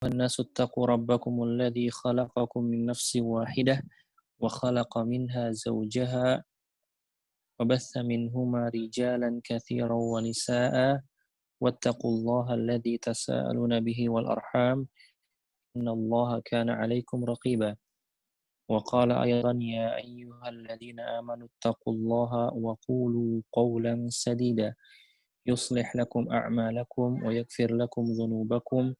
الناس اتقوا ربكم الذي خلقكم من نفس واحدة وخلق منها زوجها وبث منهما رجالا كثيرا ونساء واتقوا الله الذي تساءلون به والأرحام إن الله كان عليكم رقيبا وقال أيضا يا أيها الذين آمنوا اتقوا الله وقولوا قولا سديدا يصلح لكم أعمالكم ويغفر لكم ذنوبكم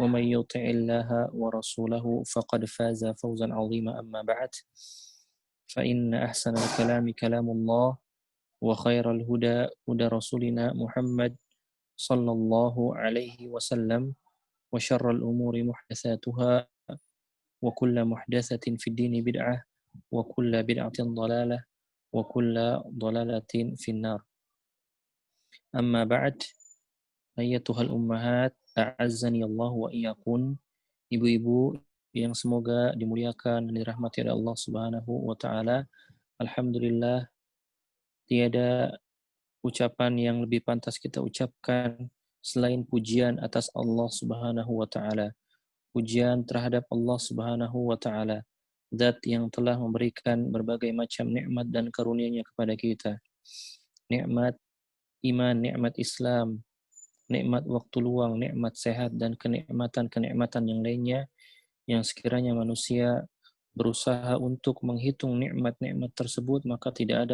ومن يطع الله ورسوله فقد فاز فوزا عظيما أما بعد فإن أحسن الكلام كلام الله وخير الهدى هدى رسولنا محمد صلى الله عليه وسلم وشر الأمور محدثاتها وكل محدثة في الدين بدعة وكل بدعة ضلالة وكل ضلالة في النار أما بعد أيتها الأمهات أعزني الله وإياكم ibu-ibu yang semoga dimuliakan dan dirahmati oleh Allah Subhanahu wa taala. Alhamdulillah, tiada ucapan yang lebih pantas kita ucapkan selain pujian atas Allah Subhanahu wa taala. Pujian terhadap Allah Subhanahu wa taala, zat yang telah memberikan berbagai macam nikmat dan karunia-Nya kepada kita. Nikmat iman, nikmat Islam, nikmat waktu luang, nikmat sehat, dan kenikmatan-kenikmatan yang lainnya yang sekiranya manusia berusaha untuk menghitung nikmat-nikmat tersebut, maka tidak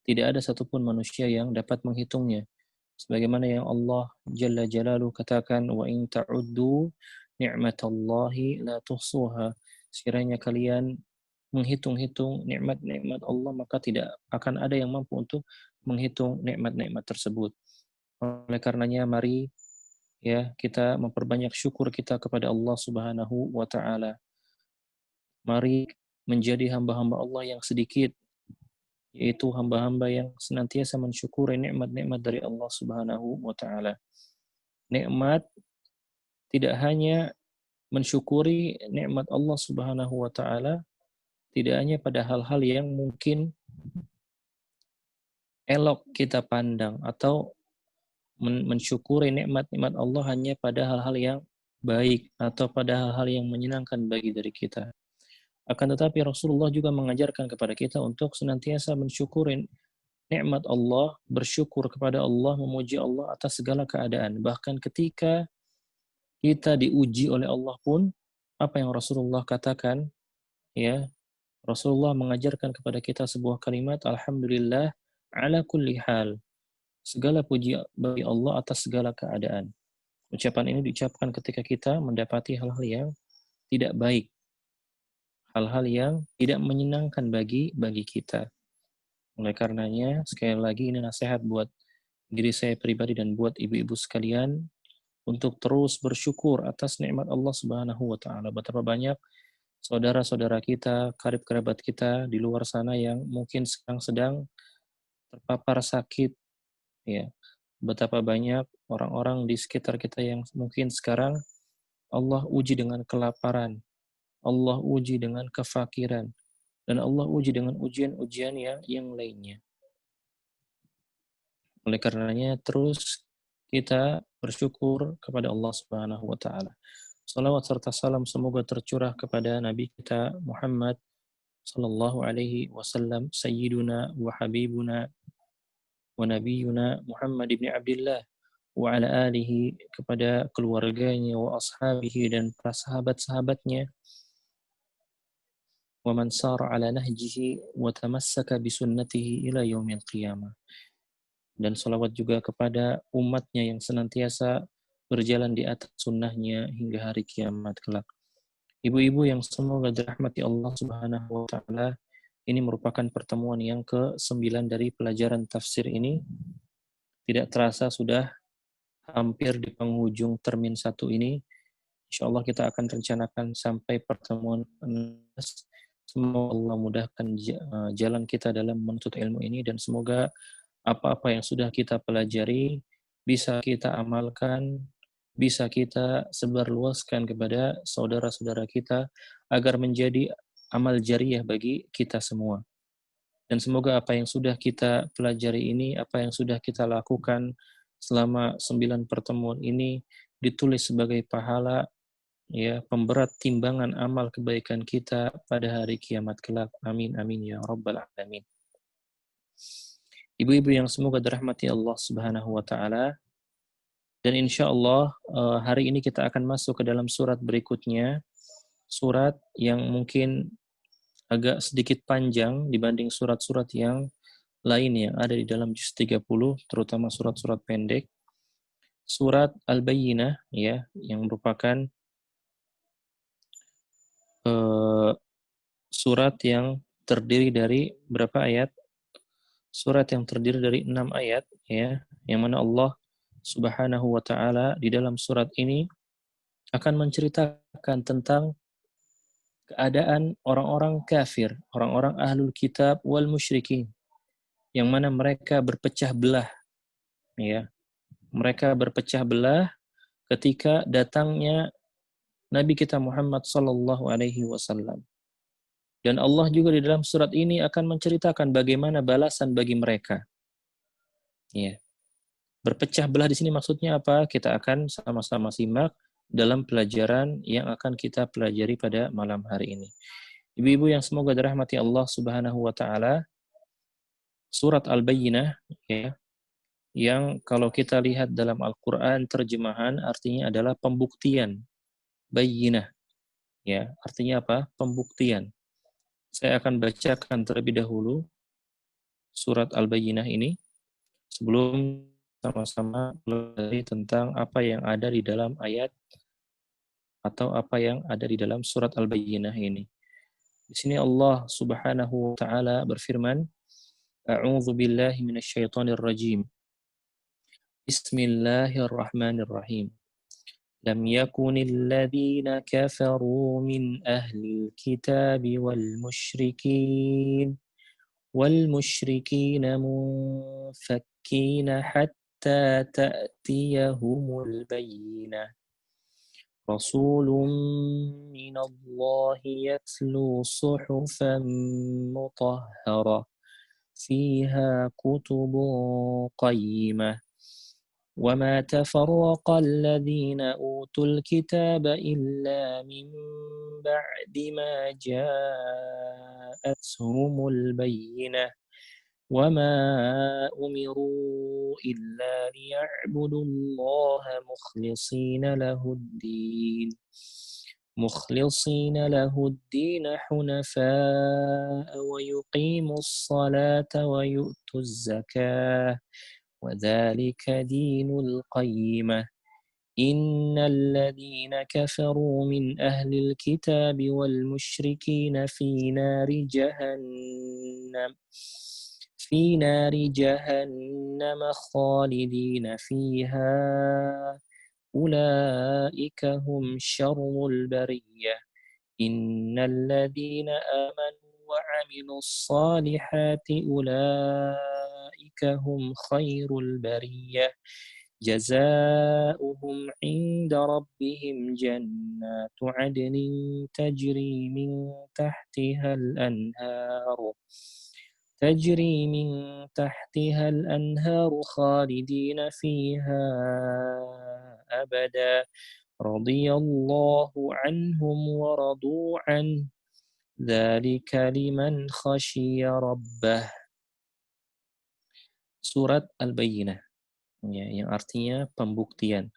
ada satupun manusia yang dapat menghitungnya. Sebagaimana yang Allah Jalla Jalaluhu katakan, wa in ta'uddu ni'matallahi la tuhsuha. Sekiranya kalian menghitung-hitung nikmat-nikmat Allah, maka tidak akan ada yang mampu untuk menghitung nikmat-nikmat tersebut. Oleh karenanya mari ya kita memperbanyak syukur kita kepada Allah Subhanahu wa taala. Mari menjadi hamba-hamba Allah yang sedikit, yaitu hamba-hamba yang senantiasa mensyukuri nikmat-nikmat dari Allah Subhanahu wa taala. Nikmat tidak hanya mensyukuri nikmat Allah Subhanahu wa taala, tidak hanya pada hal-hal yang mungkin elok kita pandang, atau mensyukuri nikmat-nikmat Allah hanya pada hal-hal yang baik atau pada hal-hal yang menyenangkan bagi diri kita. Akan tetapi Rasulullah juga mengajarkan kepada kita untuk senantiasa mensyukuri nikmat Allah, bersyukur kepada Allah, memuji Allah atas segala keadaan. Bahkan ketika kita diuji oleh Allah pun, apa yang Rasulullah katakan, ya, Rasulullah mengajarkan kepada kita sebuah kalimat, Alhamdulillah ala kulli hal. Segala puji bagi Allah atas segala keadaan. Ucapan ini diucapkan ketika kita mendapati hal-hal yang tidak baik, hal-hal yang tidak menyenangkan bagi kita. Oleh karenanya, sekali lagi ini nasihat buat diri saya pribadi dan buat ibu-ibu sekalian untuk terus bersyukur atas nikmat Allah Subhanahu wa taala. Betapa banyak saudara-saudara kita, karib kerabat kita di luar sana yang mungkin sekarang sedang terpapar sakit, ya. Betapa banyak orang-orang di sekitar kita yang mungkin sekarang Allah uji dengan kelaparan, Allah uji dengan kefakiran, dan Allah uji dengan ujian-ujian yang lainnya. Oleh karenanya terus kita bersyukur kepada Allah Subhanahu wa taala. Salawat serta salam semoga tercurah kepada Nabi kita Muhammad sallallahu alaihi wasallam, sayyiduna wa habibuna wa nabiyuna Muhammad ibn Abdullah, wa ala alihi, kepada keluarganya, wa ashabihi, dan para sahabat-sahabatnya, wa man sara ala nahjihi wa tamassaka bisunnatihi ila yaumil qiyamah. Dan salawat juga kepada umatnya yang senantiasa berjalan di atas sunnahnya hingga hari kiamat kelak. Ibu-ibu yang semoga dirahmati Allah Subhanahu wa taala, ini merupakan pertemuan yang ke-9 dari pelajaran tafsir ini. Tidak terasa sudah hampir di penghujung termin 1 ini. Insyaallah kita akan rencanakan sampai pertemuan 16. Semoga Allah mudahkan jalan kita dalam menuntut ilmu ini, dan semoga apa-apa yang sudah kita pelajari bisa kita amalkan, bisa kita sebarluaskan kepada saudara-saudara kita agar menjadi amal jariah bagi kita semua. Dan semoga apa yang sudah kita pelajari ini, apa yang sudah kita lakukan selama 9 pertemuan ini ditulis sebagai pahala ya, pemberat timbangan amal kebaikan kita pada hari kiamat kelak. Amin amin ya rabbal alamin. Ibu-ibu yang semoga dirahmati Allah Subhanahu wa taala, dan insya Allah hari ini kita akan masuk ke dalam surat berikutnya, surat yang mungkin agak sedikit panjang dibanding surat-surat yang lain yang ada di dalam juz 30, terutama surat-surat pendek. Surat Al-Bayyinah, ya, yang merupakan surat yang terdiri dari berapa ayat? Surat yang terdiri dari 6 ayat, ya, yang mana Allah Subhanahu wa taala di dalam surat ini akan menceritakan tentang keadaan orang-orang kafir, orang-orang ahlul kitab wal musyrikin, yang mana mereka berpecah belah, ya. Mereka berpecah belah ketika datangnya Nabi kita Muhammad sallallahu alaihi wasallam. Dan Allah juga di dalam surat ini akan menceritakan bagaimana balasan bagi mereka. Ya. Berpecah belah di sini maksudnya apa? Kita akan sama-sama simak dalam pelajaran yang akan kita pelajari pada malam hari ini. Ibu-ibu yang semoga dirahmati Allah Subhanahu wa taala, surat Al-Bayyinah, ya, yang kalau kita lihat dalam Al-Qur'an terjemahan artinya adalah pembuktian. Bayyinah, ya, artinya apa? Pembuktian. Saya akan bacakan terlebih dahulu surat Al-Bayyinah ini sebelum sama-sama pelajari tentang apa yang ada di dalam ayat atau apa yang ada di dalam surat Al-Bayyinah ini. Di sini Allah Subhanahu wa taala berfirman, A'udzu billahi minasyaitonir rajim. Bismillahirrahmanirrahim. Lam yakunil ladzina kafaru min ahlil kitabi والمشركين منفكين حتى تأتيهم البينة رسول من الله يتلو صحفا مطهرة فيها كتب قيمة وما تفرق الذين أوتوا الكتاب إلا من بعد ما جاءتهم البينة وما أمروا إلا ليعبدوا الله مخلصين له الدين حنفاء ويقيموا الصلاة ويؤتوا الزكاة وذلك دين القيمة إن الذين كفروا من أهل الكتاب والمشركين في نار جهنم خالدين فيها أولئك هم شر البرية إن الذين آمنوا وعملوا الصالحات أولئك هم خير البرية جزاؤهم عند ربهم جنات عدن تجري من تحتها الأنهار خالدين فيها أبدا رضي الله عنهم ورضوا عنه ذلك لمن خشي ربه. Surat Al-Bayyinah, ya, yang artinya pembuktian.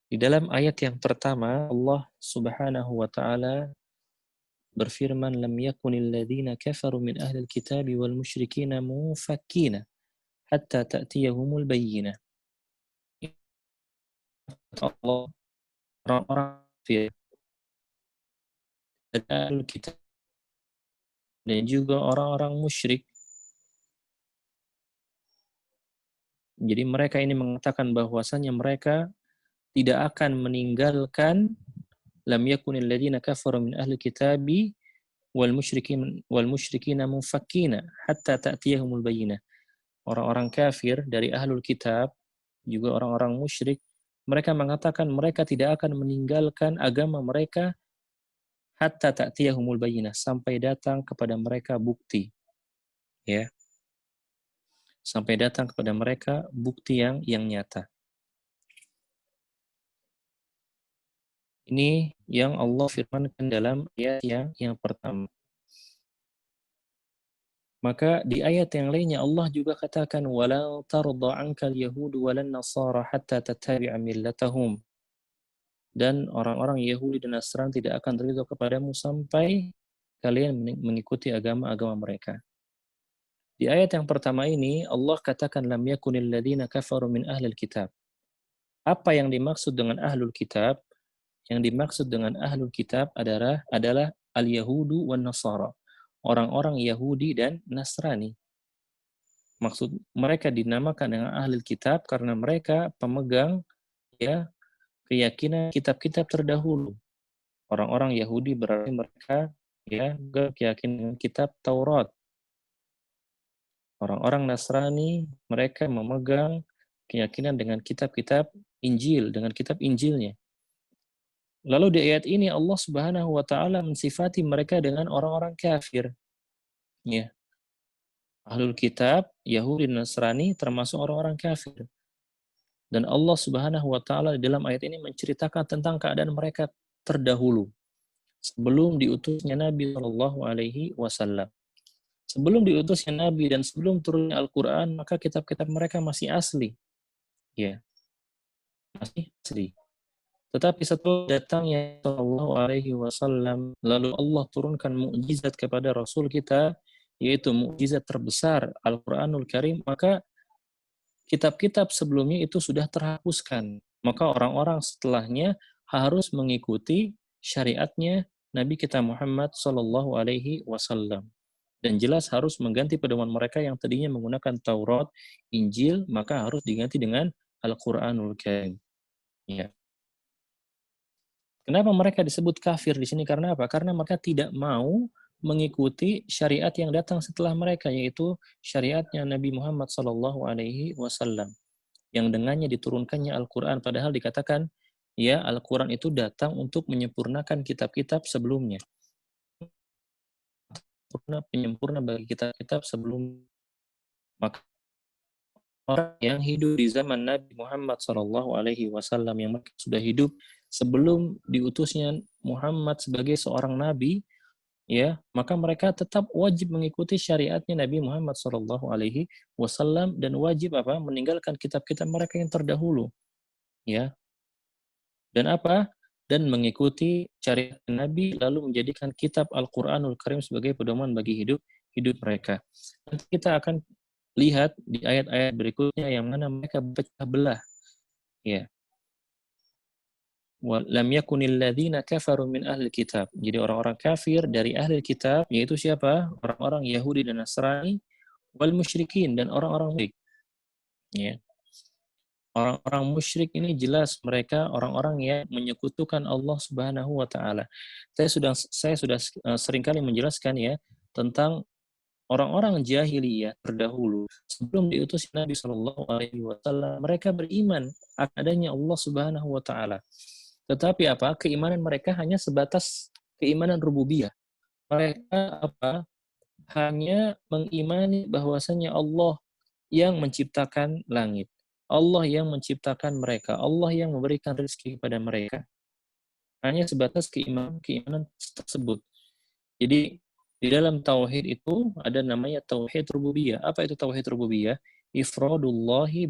Di dalam ayat yang pertama Allah Subhanahu wa taala berfirman, lam yakunil ladzina kafaru min ahlil kitabi wal musyrikina mufakkina hatta ta'tiyahumul bayyinah. Allah, orang-orang kafir dari ahlul kitab dan juga orang-orang musyrik. Jadi mereka ini mengatakan bahwasannya mereka tidak akan meninggalkan lam yakunil ladzina kafaru min ahli kitabi wal musyrikina mufakkina hatta ta'tiyahumul bayyinah. Orang-orang kafir dari ahlul kitab juga orang-orang musyrik, mereka mengatakan mereka tidak akan meninggalkan agama mereka hatta ta'tiyahumul bayyinah, sampai datang kepada mereka bukti, ya. Sampai datang kepada mereka bukti yang nyata. Ini yang Allah firmankan dalam ayat yang pertama. Maka di ayat yang lainnya Allah juga katakan wala tarda 'ankal yahudu walan nasara hatta tattabi'a millatahum. Dan orang-orang Yahudi dan Nasrani tidak akan ridho kepadamu sampai kalian mengikuti agama-agama mereka. Di ayat yang pertama ini Allah katakan lam yakunil ladzina kafaru min ahlil kitab. Apa yang dimaksud dengan ahlul kitab? Yang dimaksud dengan ahlul kitab adalah al-yahudu wan nasara. Orang-orang Yahudi dan Nasrani. Maksud mereka dinamakan dengan ahlul kitab karena mereka pemegang ya keyakinan kitab-kitab terdahulu. Orang-orang Yahudi berarti mereka ya keyakinan kitab Taurat. Orang-orang Nasrani mereka memegang keyakinan dengan kitab-kitab Injil, dengan kitab Injilnya. Lalu di ayat ini Allah Subhanahu wa taala mensifati mereka dengan orang-orang kafir. Ya. Ahlul kitab, Yahudi dan Nasrani termasuk orang-orang kafir. Dan Allah Subhanahu wa taala di dalam ayat ini menceritakan tentang keadaan mereka terdahulu sebelum diutusnya Nabi Shallallahu alaihi wasallam. Sebelum diutusnya Nabi dan sebelum turunnya Al-Qur'an, maka kitab-kitab mereka masih asli. Ya, masih asli. Tetapi setelah datangnya Shallallahu alaihi wasallam, lalu Allah turunkan mukjizat kepada Rasul kita, yaitu mukjizat terbesar Al-Qur'anul Karim, maka kitab-kitab sebelumnya itu sudah terhapuskan. Maka orang-orang setelahnya harus mengikuti syariatnya Nabi kita Muhammad Shallallahu alaihi wasallam. Dan jelas harus mengganti pedoman mereka yang tadinya menggunakan Taurat, Injil, maka harus diganti dengan Al-Qur'anul Karim. Ya. Kenapa mereka disebut kafir di sini? Karena apa? Karena mereka tidak mau mengikuti syariat yang datang setelah mereka, yaitu syariatnya Nabi Muhammad Sallallahu Alaihi Wasallam, yang dengannya diturunkannya Al-Quran. Padahal dikatakan, ya Al-Quran itu datang untuk menyempurnakan kitab-kitab sebelumnya. Penyempurna bagi kitab-kitab sebelum. Maka orang yang hidup di zaman Nabi Muhammad Sallallahu Alaihi Wasallam, yang mereka sudah hidup sebelum diutusnya Muhammad sebagai seorang nabi, ya, maka mereka tetap wajib mengikuti syariatnya Nabi Muhammad Sallallahu Alaihi Wasallam dan wajib apa? Meninggalkan kitab-kitab mereka yang terdahulu, ya. Dan apa? Dan mengikuti syariat Nabi lalu menjadikan kitab Al-Qur'anul Karim sebagai pedoman bagi hidup mereka. Nanti kita akan lihat di ayat-ayat berikutnya yang mana mereka pecah belah, ya. Lam yakunil ladzina kafaru min ahli kitab. Jadi orang-orang kafir dari ahli kitab, yaitu siapa? Orang-orang Yahudi dan Nasrani, wal musyrikin, dan orang-orang musyrik. Ya. Orang-orang musyrik ini jelas mereka orang-orang yang menyekutukan Allah Subhanahu wa taala. Saya sudah seringkali menjelaskan ya tentang orang-orang jahiliyah terdahulu sebelum diutus Nabi Shallallahu alaihi wasallam, mereka beriman akan adanya Allah Subhanahu wa taala. Tetapi apa? Keimanan mereka hanya sebatas keimanan rububiyah. Mereka apa? Hanya mengimani bahwasanya Allah yang menciptakan langit. Allah yang menciptakan mereka. Allah yang memberikan rezeki kepada mereka. Hanya sebatas keimanan tersebut. Jadi di dalam tauhid itu ada namanya tauhid rububiyah. Apa itu tauhid rububiyah? Ifradullahi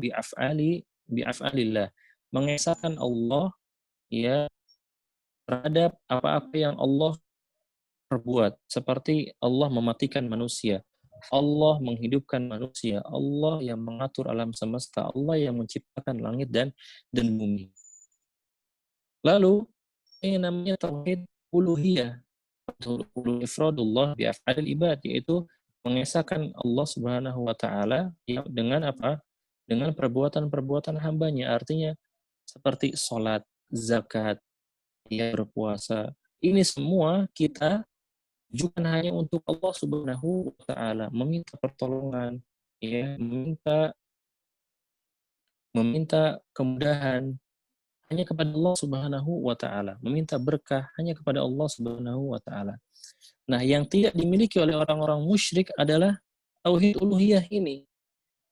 bi'af'alillah. Mengesahkan Allah ya terhadap apa-apa yang Allah perbuat, seperti Allah mematikan manusia, Allah menghidupkan manusia, Allah yang mengatur alam semesta, Allah yang menciptakan langit dan bumi. Lalu ini namanya tauhid uluhiyah, ifradullah bi af'alil ibad, yaitu mengesahkan Allah Subhanahu wa taala dengan apa? Dengan perbuatan-perbuatan hambanya, artinya seperti salat, zakat, ya berpuasa. Ini semua kita bukan hanya untuk Allah Subhanahu wa taala, meminta pertolongan, ya, meminta kemudahan hanya kepada Allah Subhanahu wa taala, meminta berkah hanya kepada Allah Subhanahu wa taala. Nah, yang tidak dimiliki oleh orang-orang musyrik adalah tauhid uluhiyah ini.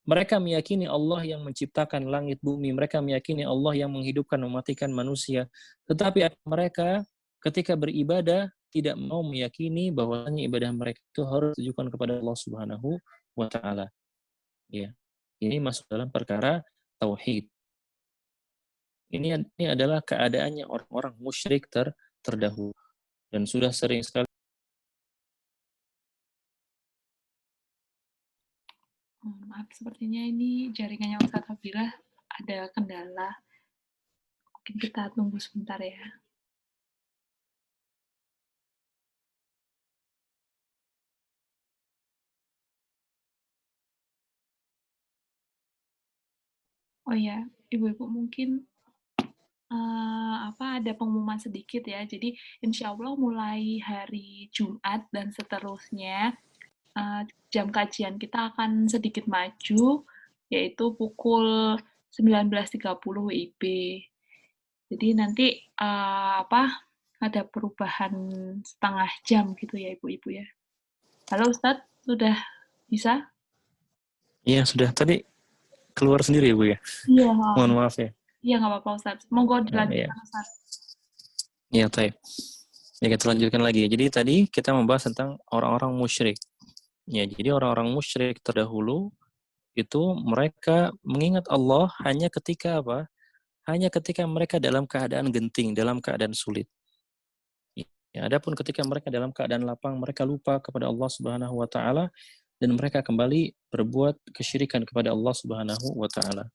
Mereka meyakini Allah yang menciptakan langit bumi, mereka meyakini Allah yang menghidupkan mematikan manusia. Tetapi mereka ketika beribadah tidak mau meyakini bahwasanya ibadah mereka itu harus ditujukan kepada Allah Subhanahu wa taala. Ya. Ini masuk dalam perkara tauhid. Ini adalah keadaannya orang-orang musyrik terdahulu, dan sudah sering sekali. Maaf, sepertinya ini jaringannya Ustadz Fabilah ada kendala. Mungkin kita tunggu sebentar ya. Oh ya, Ibu-ibu mungkin ada pengumuman sedikit ya. Jadi insya Allah mulai hari Jumat dan seterusnya jam kajian kita akan sedikit maju, yaitu pukul 19.30 WIB. Jadi nanti ada perubahan setengah jam gitu ya Ibu-ibu ya. Halo Ustadz, sudah bisa? Iya, sudah. Tadi keluar sendiri Bu ya. Iya, Mohon maaf ya. iya nggak apa-apa Ustadz. Monggo Iya. dilanjutkan Ustadz. Iya, baik. Ya, kita lanjutkan lagi. Jadi tadi kita membahas tentang orang-orang musyrik. Ya, jadi orang-orang musyrik terdahulu itu mereka mengingat Allah hanya ketika apa? Hanya ketika mereka dalam keadaan genting, dalam keadaan sulit. Ya, adapun ketika mereka dalam keadaan lapang, mereka lupa kepada Allah Subhanahu wa taala dan mereka kembali berbuat kesyirikan kepada Allah Subhanahu wa taala.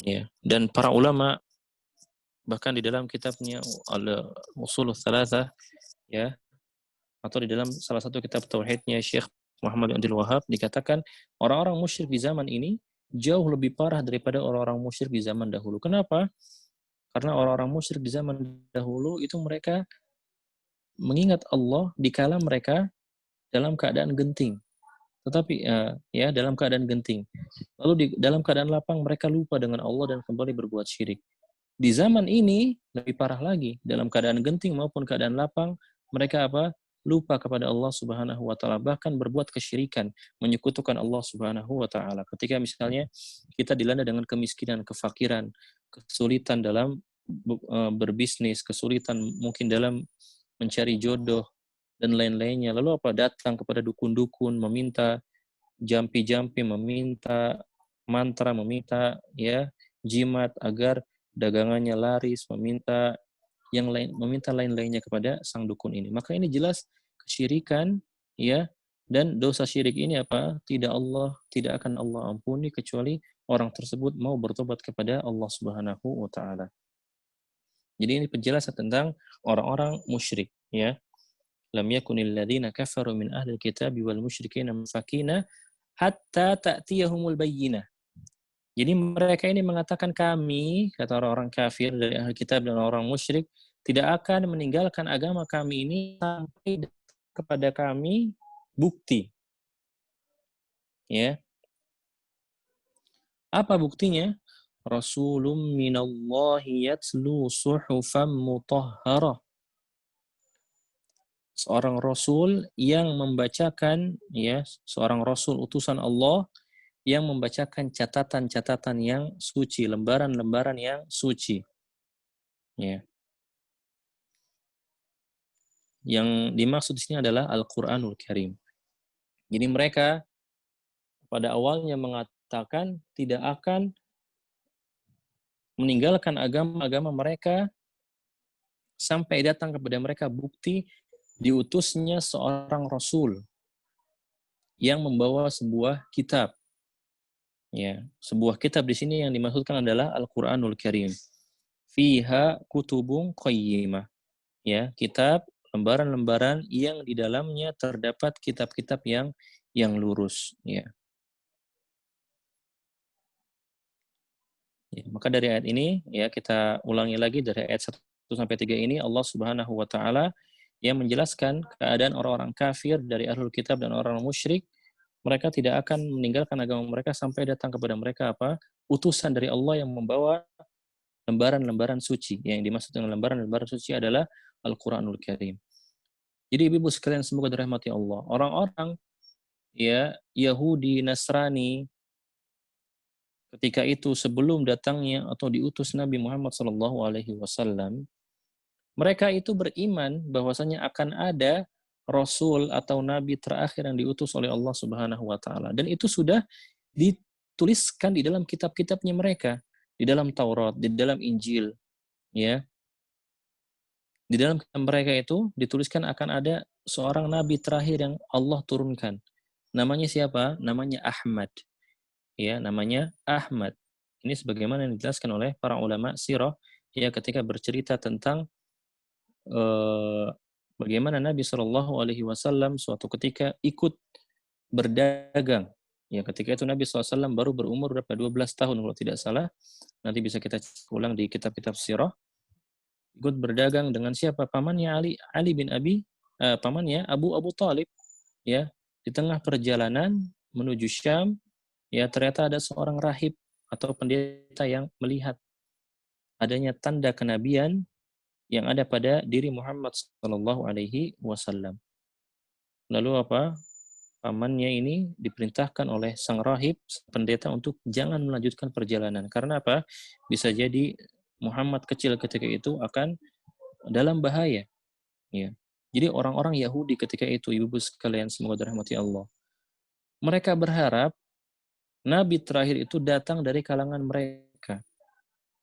Ya, dan para ulama bahkan di dalam kitabnya Al-Ushul Tsalatsah ya, atau di dalam salah satu kitab tauhidnya Syekh Muhammad Abdul Wahab dikatakan orang-orang musyrik di zaman ini jauh lebih parah daripada orang-orang musyrik di zaman dahulu. Kenapa? Karena orang-orang musyrik di zaman dahulu itu mereka mengingat Allah dikala mereka dalam keadaan genting. Tetapi ya dalam keadaan genting. Lalu dalam keadaan lapang mereka lupa dengan Allah dan kembali berbuat syirik. Di zaman ini lebih parah lagi, dalam keadaan genting maupun keadaan lapang, mereka apa? Lupa kepada Allah Subhanahu wa taala, bahkan berbuat kesyirikan, menyekutukan Allah Subhanahu wa taala. Ketika misalnya kita dilanda dengan kemiskinan, kefakiran, kesulitan dalam berbisnis, kesulitan mungkin dalam mencari jodoh dan lain-lainnya. Lalu apa? Datang kepada dukun-dukun meminta jampi-jampi, meminta mantra, meminta ya jimat agar dagangannya laris, meminta yang lain, meminta lain-lainnya kepada sang dukun ini. Maka ini jelas kesyirikan ya, dan dosa syirik ini apa? Tidak akan Allah ampuni kecuali orang tersebut mau bertobat kepada Allah Subhanahu wa taala. Jadi ini penjelasan tentang orang-orang musyrik ya. Lam yakunil ladzina kafaru min ahlil kitabi wal musyrikina munfakina hatta ta'tiyahumul bayyinah. Jadi mereka ini mengatakan kami, kata orang-orang kafir dari ahli kitab dan orang musyrik, tidak akan meninggalkan agama kami ini sampai kepada kami bukti. Ya. Apa buktinya? Rasulun minallahi yatlu suhufan mutahharah. Seorang rasul yang membacakan ya, seorang rasul utusan Allah yang membacakan catatan-catatan yang suci, lembaran-lembaran yang suci. Ya. Yang dimaksud di sini adalah Al-Qur'anul Karim. Jadi mereka pada awalnya mengatakan tidak akan meninggalkan agama-agama mereka sampai datang kepada mereka bukti diutusnya seorang rasul yang membawa sebuah kitab. Ya, sebuah kitab di sini yang dimaksudkan adalah Al-Qur'anul Karim. Fiha kutubun qayyimah. Ya, kitab lembaran-lembaran yang di dalamnya terdapat kitab-kitab yang lurus, ya. Ya, maka dari ayat ini ya kita ulangi lagi dari ayat 1 sampai 3 ini Allah Subhanahu wa taala yang menjelaskan keadaan orang-orang kafir dari ahlul kitab dan orang musyrik, mereka tidak akan meninggalkan agama mereka sampai datang kepada mereka apa? Utusan dari Allah yang membawa lembaran-lembaran suci. Yang dimaksud dengan lembaran-lembaran suci adalah Al-Qur'anul Karim. Jadi ibu-ibu sekalian semoga dirahmati Allah. Orang-orang ya Yahudi, Nasrani ketika itu sebelum datangnya atau diutus Nabi Muhammad SAW, mereka itu beriman bahwasanya akan ada Rasul atau Nabi terakhir yang diutus oleh Allah Subhanahu wa Ta'ala. Dan itu sudah dituliskan di dalam kitab-kitabnya mereka, di dalam Taurat, di dalam Injil, ya. Di dalam kitab mereka itu dituliskan akan ada seorang Nabi terakhir yang Allah turunkan. Namanya siapa? Namanya Ahmad. Ya, namanya Ahmad. Ini sebagaimana yang dijelaskan oleh para ulama sirah ya ketika bercerita tentang bagaimana Nabi Shallallahu Alaihi Wasallam suatu ketika ikut berdagang. Ya, ketika itu Nabi SAW baru berumur berapa? 12 tahun kalau tidak salah. Nanti bisa kita ulang di kitab-kitab sirah. Ikut berdagang dengan siapa? Pamannya Ali bin pamannya Abu Talib. Ya, di tengah perjalanan menuju Syam, ya ternyata ada seorang rahib atau pendeta yang melihat adanya tanda kenabian yang ada pada diri Muhammad Shallallahu Alaihi Wasallam. Lalu apa? Pamannya ini diperintahkan oleh sang rahib, pendeta untuk jangan melanjutkan perjalanan. Karena apa? Bisa jadi Muhammad kecil ketika itu akan dalam bahaya. Ya. Jadi orang-orang Yahudi ketika itu, ibu-ibu sekalian semoga dirahmati Allah, mereka berharap Nabi terakhir itu datang dari kalangan mereka.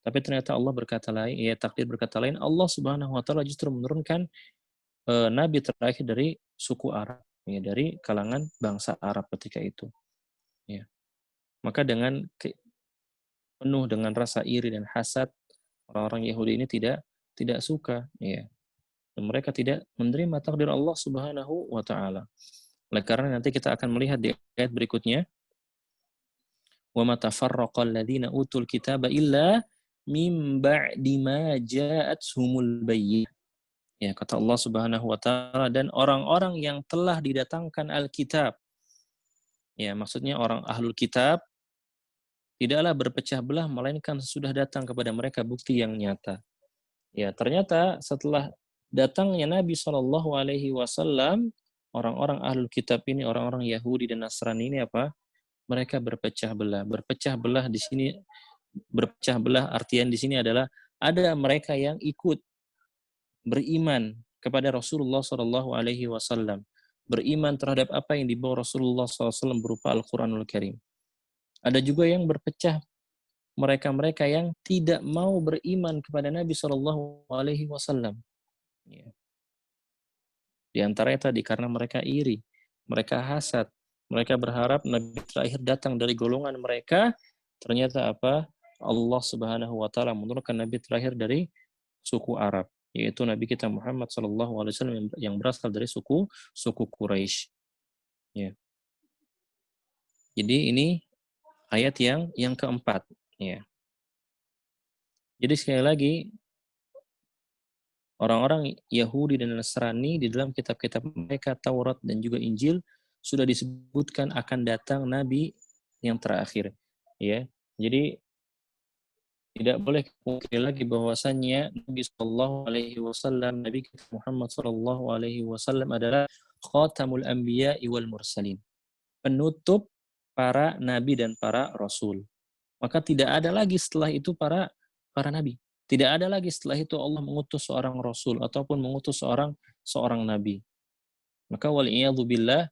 Tapi ternyata Allah berkata lain, ya takdir berkata lain, Allah Subhanahu wa taala justru menurunkan nabi terakhir dari suku Arab, ya dari kalangan bangsa Arab ketika itu. Ya. Maka dengan penuh dengan rasa iri dan hasad, orang-orang Yahudi ini tidak suka, ya. Dan mereka tidak menerima takdir Allah Subhanahu wa taala. Oleh karena nanti kita akan melihat di ayat berikutnya, wa ma tafarraqal ladzina utul kitaba illa mim ba'di ma ja'atuhumul bayyinah. Ya, kata Allah Subhanahu wa taala, dan orang-orang yang telah didatangkan Alkitab. Ya, maksudnya orang ahlul kitab tidaklah berpecah belah melainkan sesudah datang kepada mereka bukti yang nyata. Ya, ternyata setelah datangnya Nabi Shallallahu alaihi wasallam, orang-orang ahlul kitab ini, orang-orang Yahudi dan Nasrani ini apa? Mereka berpecah belah. Berpecah belah di sini, berpecah belah artian di sini adalah ada mereka yang ikut beriman kepada Rasulullah Shallallahu Alaihi Wasallam, beriman terhadap apa yang dibawa Rasulullah SAW berupa Al-Quranul Karim. Ada juga yang berpecah, mereka-mereka yang tidak mau beriman kepada Nabi Shallallahu Alaihi Wasallam. Di antaranya tadi karena mereka iri, mereka hasad, mereka berharap Nabi terakhir datang dari golongan mereka. Ternyata apa? Allah Subhanahu Wa Taala menurunkan Nabi terakhir dari suku Arab, yaitu Nabi kita Muhammad SAW yang berasal dari suku Quraisy. Ya. Jadi ini ayat yang keempat. Ya. Jadi sekali lagi orang-orang Yahudi dan Nasrani di dalam kitab-kitab mereka Taurat dan juga Injil sudah disebutkan akan datang Nabi yang terakhir. Ya. Jadi tidak boleh mungkin lagi bahwasannya Nabi Shallallahu Alaihi Wasallam, Nabi Muhammad Shallallahu Alaihi Wasallam adalah khatamul anbiya wal mursalin, penutup para nabi dan para rasul. Maka tidak ada lagi setelah itu para nabi. Tidak ada lagi setelah itu Allah mengutus seorang rasul ataupun mengutus seorang nabi. Maka waliyadzubillah,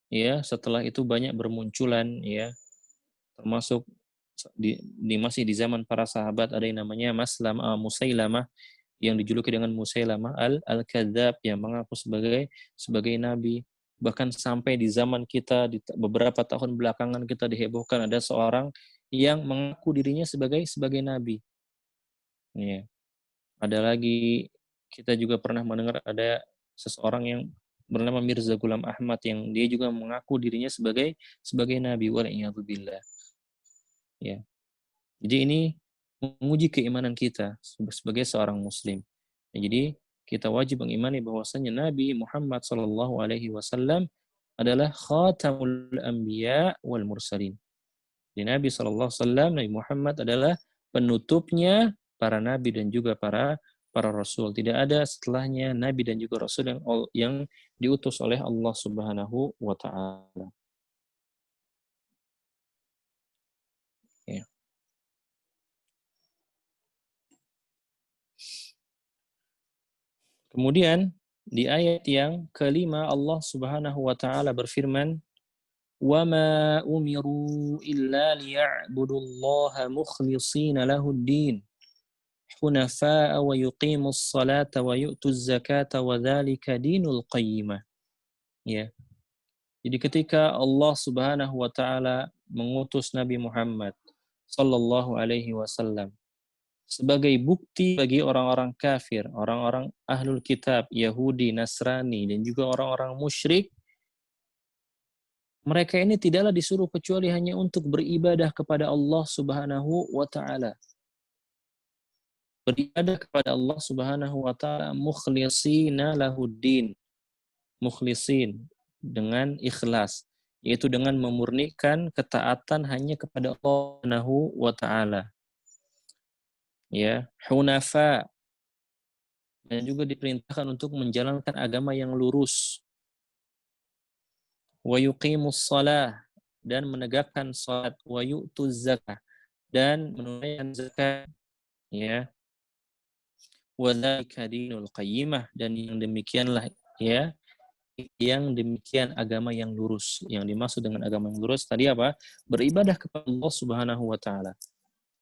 ya setelah itu banyak bermunculan, ya termasuk masih di zaman para sahabat ada yang namanya Musailamah yang dijuluki dengan Musailamah al-Kadzab yang mengaku sebagai nabi. Bahkan sampai di zaman kita di beberapa tahun belakangan kita dihebohkan ada seorang yang mengaku dirinya sebagai nabi. Ya. Ada lagi kita juga pernah mendengar ada seseorang yang bernama Mirza Ghulam Ahmad yang dia juga mengaku dirinya sebagai nabi, waliyadzubillah. Ya. Jadi ini menguji keimanan kita sebagai seorang muslim. Ya, jadi kita wajib mengimani bahwasanya Nabi Muhammad Shallallahu Alaihi Wasallam adalah khatamul anbiya wal mursalin. Di Nabi Shallallahu Alaihi Wasallam, Nabi Muhammad adalah penutupnya para nabi dan juga para rasul. Tidak ada setelahnya nabi dan juga rasul yang diutus oleh Allah Subhanahu wa taala. Ya. Kemudian di ayat yang kelima Allah Subhanahu wa taala berfirman, "Wa ma umiru illa liya'budullaha mukhlishina lahud-din, hunafa'a wa yuqimus salata wa yu'tuz zakata wa dzalika dinul qayyimah." Ya. Jadi ketika Allah Subhanahu wa taala mengutus Nabi Muhammad sallallahu alaihi wasallam sebagai bukti bagi orang-orang kafir, orang-orang ahlul kitab, Yahudi, Nasrani, dan juga orang-orang musyrik, mereka ini tidaklah disuruh kecuali hanya untuk beribadah kepada Allah Subhanahu wa taala. Beribadah kepada Allah Subhanahu wa taala mukhlishina lahuddin. Mukhlisin dengan ikhlas, yaitu dengan memurnikan ketaatan hanya kepada Allah Subhanahu wa taala. Ya, hunafa, dan juga diperintahkan untuk menjalankan agama yang lurus. Wa yuqimus shalah, dan menegakkan salat, wa yu'tuz zakah, dan menunaikan zakat, ya. Wa dzalika dinul qayyimah, dan yang demikianlah, ya, yang demikian agama yang lurus. Yang dimaksud dengan agama yang lurus tadi apa? Beribadah kepada Allah Subhanahu wa taala.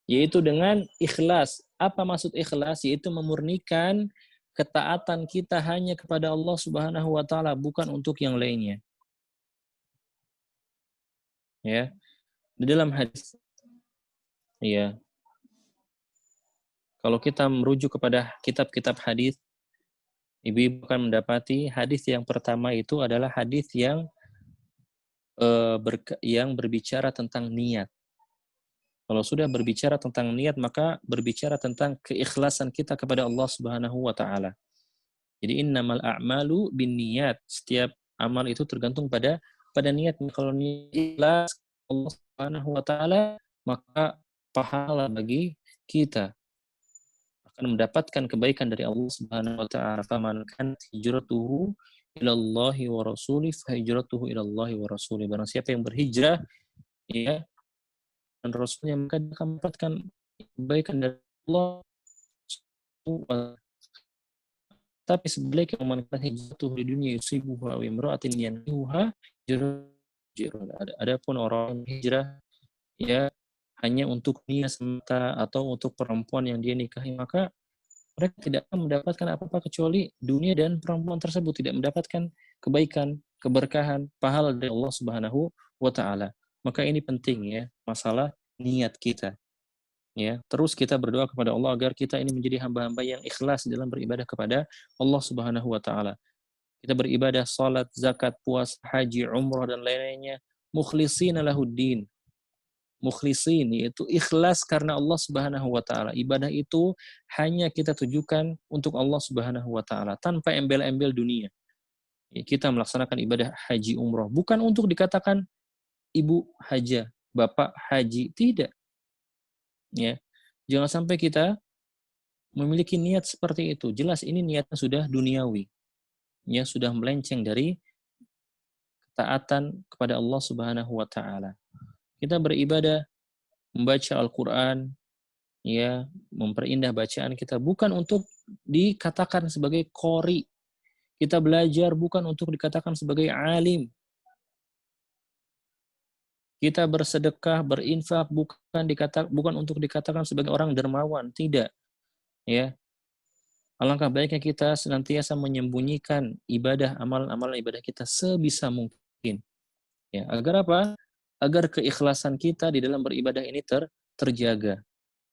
Yaitu dengan ikhlas. Apa maksud ikhlas? Yaitu memurnikan ketaatan kita hanya kepada Allah Subhanahu wa taala, bukan untuk yang lainnya. Ya. Di dalam hadis, ya. Kalau kita merujuk kepada kitab-kitab hadis, ibu-ibu akan mendapati hadis yang pertama itu adalah hadis yang yang berbicara tentang niat. Kalau sudah berbicara tentang niat, maka berbicara tentang keikhlasan kita kepada Allah Subhanahu wa taala. Jadi innamal a'malu binniyat. Setiap amal itu tergantung pada niat. Kalau niat ikhlas Allah Subhanahu wa taala, maka pahala bagi kita, akan mendapatkan kebaikan dari Allah Subhanahu wa taala. Faman kanat hijratuhu ilallahi wa rasulih fa hijratuhu ilallahi wa rasulih. Barang siapa yang berhijrah, ya, dan Rasulnya, maka dia akan mendapatkan kebaikan dari Allah. Tapi sebaliknya, man kana hijratuhu di dunia yusibuha aw imra'atin yankihuha, adapun orang hijrah, ya, hanya untuk dunia semata atau untuk perempuan yang dia nikahi, maka mereka tidak akan mendapatkan apa-apa kecuali dunia dan perempuan tersebut, tidak mendapatkan kebaikan, keberkahan, pahala dari Allah Subhanahu wa taala. Maka ini penting, ya, masalah niat kita. Ya, terus kita berdoa kepada Allah agar kita ini menjadi hamba-hamba yang ikhlas dalam beribadah kepada Allah Subhanahu wa taala. Kita beribadah salat, zakat, puasa, haji, umrah, dan lain-lainnya mukhlishina lahuddin. Mukhlisin, yaitu ikhlas karena Allah Subhanahu wa taala. Ibadah itu hanya kita tujukan untuk Allah Subhanahu wa taala, tanpa embel-embel dunia. Ya, kita melaksanakan ibadah haji umrah bukan untuk dikatakan ibu haja, bapak haji, tidak. Ya. Jangan sampai kita memiliki niat seperti itu. Jelas ini niatnya sudah duniawi. Ya, sudah melenceng dari ketaatan kepada Allah Subhanahu wa taala. Kita beribadah, membaca Al-Qur'an, ya, memperindah bacaan kita bukan untuk dikatakan sebagai qori. Kita belajar bukan untuk dikatakan sebagai alim. Kita bersedekah, berinfak bukan untuk dikatakan sebagai orang dermawan, tidak. Ya. Alangkah baiknya kita senantiasa menyembunyikan ibadah, amalan ibadah kita sebisa mungkin. Ya, agar apa? Agar keikhlasan kita di dalam beribadah ini terjaga,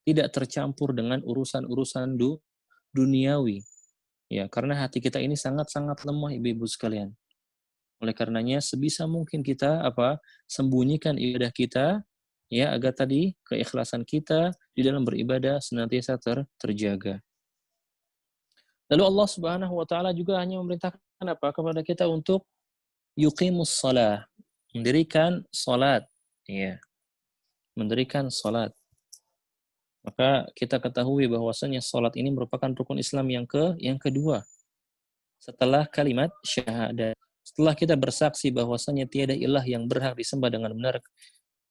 tidak tercampur dengan urusan-urusan duniawi. Ya, karena hati kita ini sangat-sangat lemah, ibu-ibu sekalian. Oleh karenanya sebisa mungkin kita sembunyikan ibadah kita, ya, agar tadi keikhlasan kita di dalam beribadah senantiasa terjaga. Lalu Allah Subhanahu wa taala juga hanya memerintahkan kepada kita untuk yuqimus shalah, mendirikan salat, ya. Mendirikan salat. Maka kita ketahui bahwasanya salat ini merupakan rukun Islam yang kedua setelah kalimat syahadat. Setelah kita bersaksi bahwasanya tiada ilah yang berhak disembah dengan benar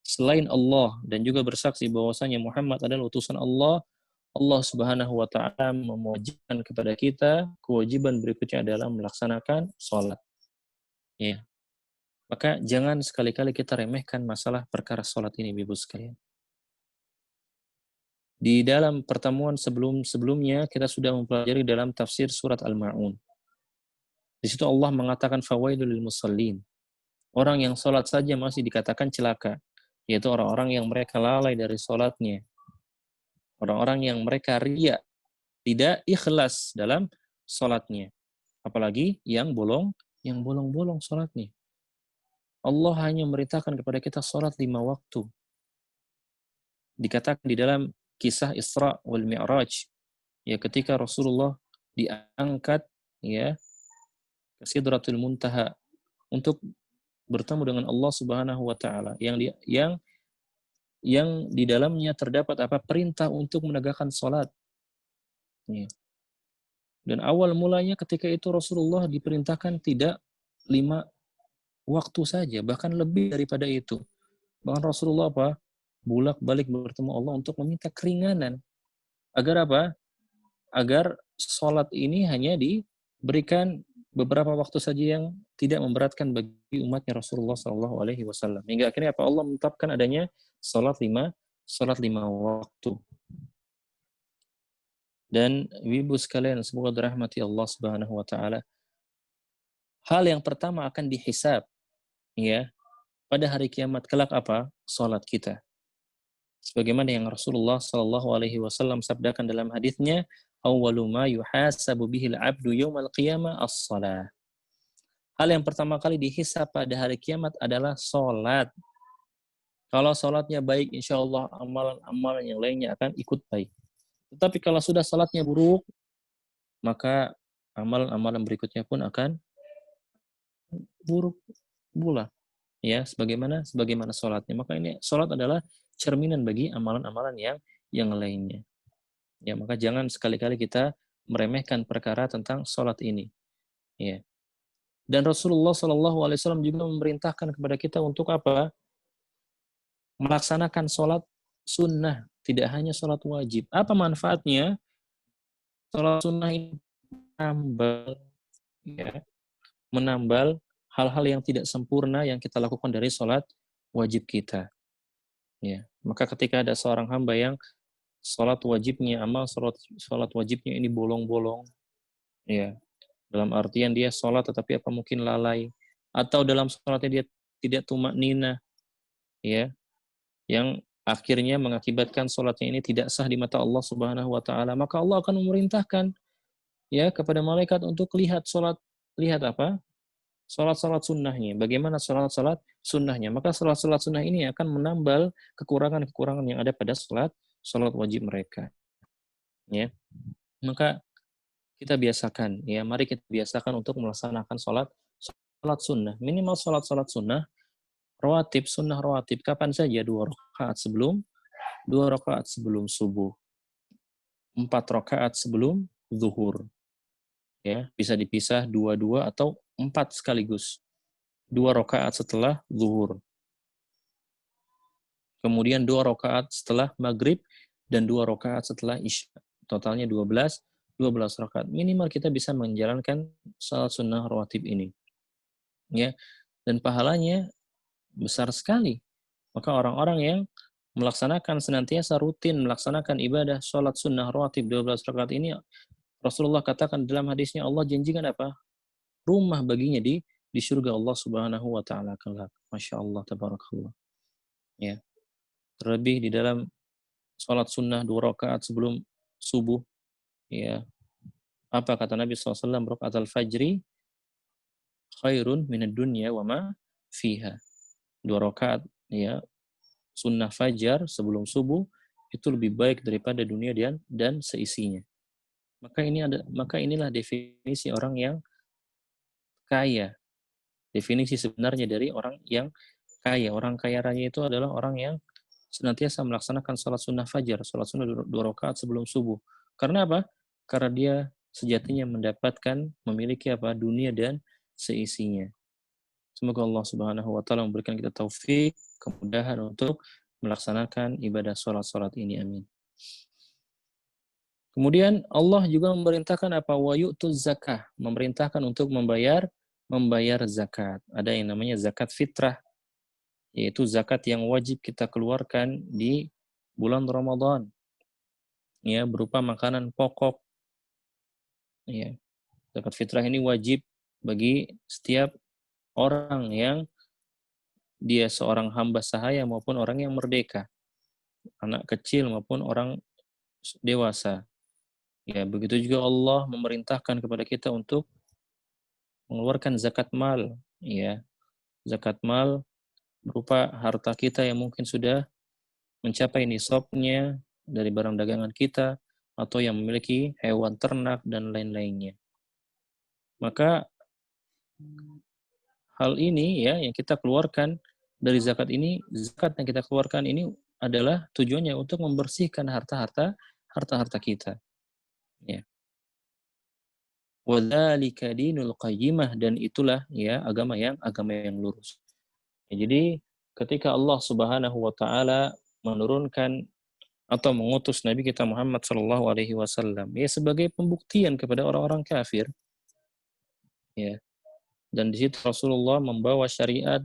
selain Allah, dan juga bersaksi bahwasanya Muhammad adalah utusan Allah, Allah Subhanahu wa taala mewajibkan kepada kita, kewajiban berikutnya adalah melaksanakan sholat. Ya. Maka jangan sekali-kali kita remehkan masalah perkara sholat ini, Ibu sekalian. Di dalam pertemuan sebelumnya kita sudah mempelajari dalam tafsir surat Al-Ma'un. Di situ Allah mengatakan fawailul lil musallin. Orang yang sholat saja masih dikatakan celaka, yaitu orang-orang yang mereka lalai dari sholatnya. Orang-orang yang mereka riya, tidak ikhlas dalam sholatnya. Apalagi yang bolong-bolong sholatnya. Allah hanya memerintahkan kepada kita sholat 5 waktu. Dikatakan di dalam kisah Isra wal Mi'raj, ya ketika Rasulullah diangkat ya ke Sidratul Muntaha untuk bertemu dengan Allah Subhanahu wa taala yang di dalamnya terdapat perintah untuk menegakkan salat. Ya. Dan awal mulanya ketika itu Rasulullah diperintahkan tidak 5 waktu saja, bahkan lebih daripada itu. Bahkan Rasulullah bolak-balik bertemu Allah untuk meminta keringanan. Agar agar sholat ini hanya diberikan beberapa waktu saja yang tidak memberatkan bagi umatnya Rasulullah Shallallahu Alaihi Wasallam. Hingga akhirnya Allah menetapkan adanya sholat lima waktu. Dan ibu sekalian, semoga dirahmati Allah Subhanahu Wa Taala. Hal yang pertama akan dihisab, ya, pada hari kiamat kelak sholat kita. Sebagaimana yang Rasulullah Shallallahu Alaihi Wasallam sabdakan dalam hadisnya, awwalu ma yuhasabu bihil abdu yaumal qiyamah as-salah. Hal yang pertama kali dihisab pada hari kiamat adalah sholat. Kalau sholatnya baik, insya Allah amalan-amalan yang lainnya akan ikut baik. Tetapi kalau sudah sholatnya buruk, maka amalan-amalan berikutnya pun akan buruk pula. Ya, sebagaimana sholatnya. Maka ini sholat adalah cerminan bagi amalan-amalan yang lainnya. Ya, maka jangan sekali-kali kita meremehkan perkara tentang sholat ini. Ya. Dan Rasulullah Shallallahu Alaihi Wasallam juga memerintahkan kepada kita untuk melaksanakan sholat sunnah, tidak hanya sholat wajib. Apa manfaatnya? Sholat sunnah ini menambal hal-hal yang tidak sempurna yang kita lakukan dari sholat wajib kita. Ya. Maka ketika ada seorang hamba yang sholat wajibnya, sholat wajibnya ini bolong-bolong, ya, dalam artian dia sholat tetapi mungkin lalai, atau dalam sholatnya dia tidak tumaknina, ya, yang akhirnya mengakibatkan sholatnya ini tidak sah di mata Allah Subhanahu wa taala, maka Allah akan memerintahkan ya kepada malaikat untuk lihat sholat sunnahnya, bagaimana sholat sunnahnya. Maka sholat sunnah ini akan menambal kekurangan-kekurangan yang ada pada sholat wajib mereka. Ya, maka kita biasakan, ya, mari kita biasakan untuk melaksanakan sholat sunnah. Minimal sholat sunnah rawatib, sunnah rawatib. Kapan saja? 2 rakaat sebelum subuh, 4 rakaat sebelum zuhur. Ya, bisa dipisah 2 atau 4 sekaligus. 2 rakaat setelah zuhur. Kemudian 2 rakaat setelah maghrib dan 2 rakaat setelah isya. Totalnya 12 rakaat. Minimal kita bisa menjalankan salat sunnah rawatib ini. Ya. Dan pahalanya besar sekali. Maka orang-orang yang senantiasa rutin melaksanakan ibadah salat sunnah rawatib 12 rakaat ini, Rasulullah katakan dalam hadisnya, Allah janjikan rumah baginya di surga Allah Subhanahu wa taala kelak. Masya Allah, tabarakallah. Ya. Terlebih di dalam salat sunnah 2 rakaat sebelum subuh, ya. Apa kata Nabi SAW? Rakaatul fajri khairun minad dunya wa ma fiha. 2 rakaat, ya, sunnah fajar sebelum subuh itu lebih baik daripada dunia dan seisinya. Maka inilah definisi orang yang kaya. Definisi sebenarnya dari orang yang kaya. Orang kaya raya itu adalah orang yang senantiasa melaksanakan salat sunnah fajar, salat sunnah 2 rakaat sebelum subuh. Karena apa? Karena dia sejatinya memiliki dunia dan seisinya. Semoga Allah Subhanahu wa taala memberikan kita taufik, kemudahan untuk melaksanakan ibadah salat-salat ini. Amin. Kemudian Allah juga memerintahkan apa? Wa yu'tuz zakah, memerintahkan untuk membayar zakat. Ada yang namanya zakat fitrah, yaitu zakat yang wajib kita keluarkan di bulan Ramadan, ya, berupa makanan pokok, ya. Zakat fitrah ini wajib bagi setiap orang yang dia seorang hamba sahaya maupun orang yang merdeka, anak kecil maupun orang dewasa. Ya, begitu juga Allah memerintahkan kepada kita untuk mengeluarkan zakat mal, ya. Zakat mal berupa harta kita yang mungkin sudah mencapai nisabnya dari barang dagangan kita atau yang memiliki hewan ternak dan lain-lainnya. Maka hal ini ya yang kita keluarkan dari zakat ini, zakat yang kita keluarkan ini adalah tujuannya untuk membersihkan harta kita. Ya. Wadzalika dinul qayyimah, dan itulah ya agama yang lurus. Ya, jadi ketika Allah Subhanahu wa taala menurunkan atau mengutus Nabi kita Muhammad sallallahu alaihi wasallam ya sebagai pembuktian kepada orang-orang kafir, ya. Dan di situ Rasulullah membawa syariat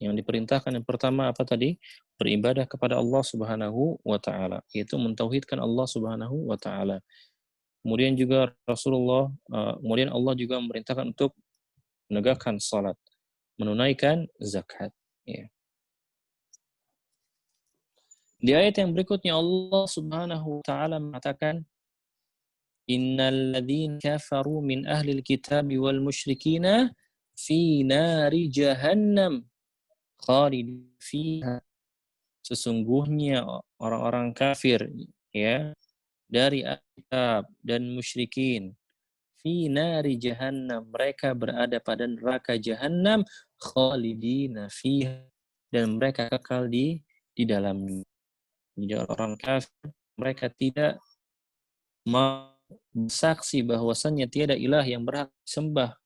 yang diperintahkan yang pertama apa tadi? Beribadah kepada Allah Subhanahu wa taala, yaitu mentauhidkan Allah Subhanahu wa taala. Kemudian juga kemudian Allah juga memerintahkan untuk menegakkan salat, menunaikan zakat, ya. Di ayat yang berikutnya Allah Subhanahu wa taala mengatakan, innal ladzina kafaru min ahlil kitabi wal musyrikina fi nari jahannam khalidin fiha. Sesungguhnya orang-orang kafir, ya, dari ahli kitab dan musyrikin, fi nari jahannam, mereka berada pada neraka jahannam, khalidina fiha, dan mereka kekal di dalamnya. Jadi orang kafir, mereka tidak mau bersaksi bahwasannya tiada ilah yang berhak disembah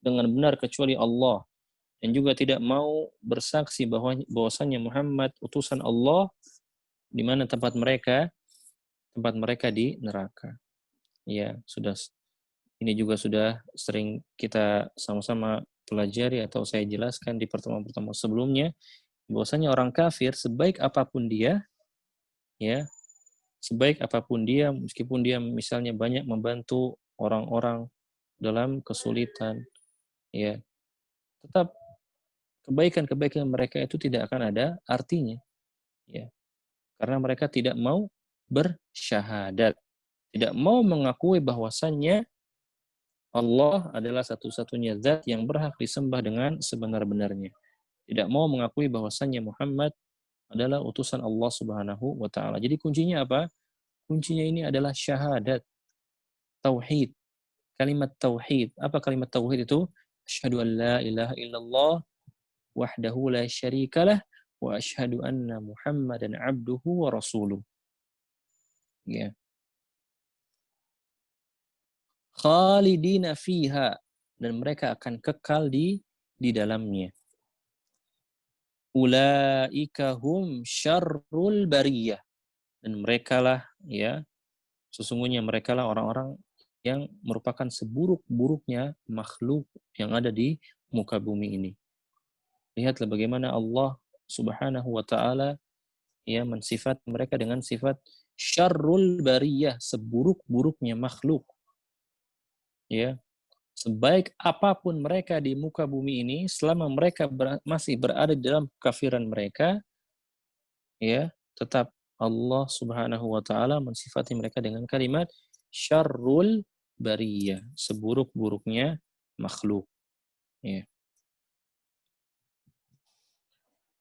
dengan benar kecuali Allah, dan juga tidak mau bersaksi bahwasannya Muhammad utusan Allah, di mana tempat mereka di neraka. Ya, ini juga sudah sering kita sama-sama pelajari atau saya jelaskan di pertemuan-pertemuan sebelumnya, bahwasanya orang kafir sebaik apapun dia, ya, sebaik apapun dia, meskipun dia misalnya banyak membantu orang-orang dalam kesulitan, ya, tetap kebaikan-kebaikan mereka itu tidak akan ada artinya, ya, karena mereka tidak mau bersyahadat, tidak mau mengakui bahwasannya Allah adalah satu-satunya zat yang berhak disembah dengan sebenar-benarnya. Tidak mau mengakui bahwasannya Muhammad adalah utusan Allah Subhanahu wa taala. Jadi kuncinya apa? Kuncinya ini adalah syahadat, tauhid. Kalimat tauhid. Apa kalimat tauhid itu? Asyhadu an la ilaha illallah wahdahu la syarikalah wa asyhadu anna Muhammadan abduhu wa rasuluh. Ya. Khalidina fiha, dan mereka akan kekal di dalamnya. Ulaika hum syarrul bariyah, dan merekalah, ya, sesungguhnya merekalah orang-orang yang merupakan seburuk-buruknya makhluk yang ada di muka bumi ini. Lihatlah bagaimana Allah Subhanahu wa taala ya mensifat mereka dengan sifat syarrul bariyah, seburuk-buruknya makhluk. Ya, sebaik apapun mereka di muka bumi ini, selama mereka masih berada dalam kekafiran mereka, ya, tetap Allah Subhanahu wa taala mensifati mereka dengan kalimat syarrul bariyah, seburuk-buruknya makhluk. Ya.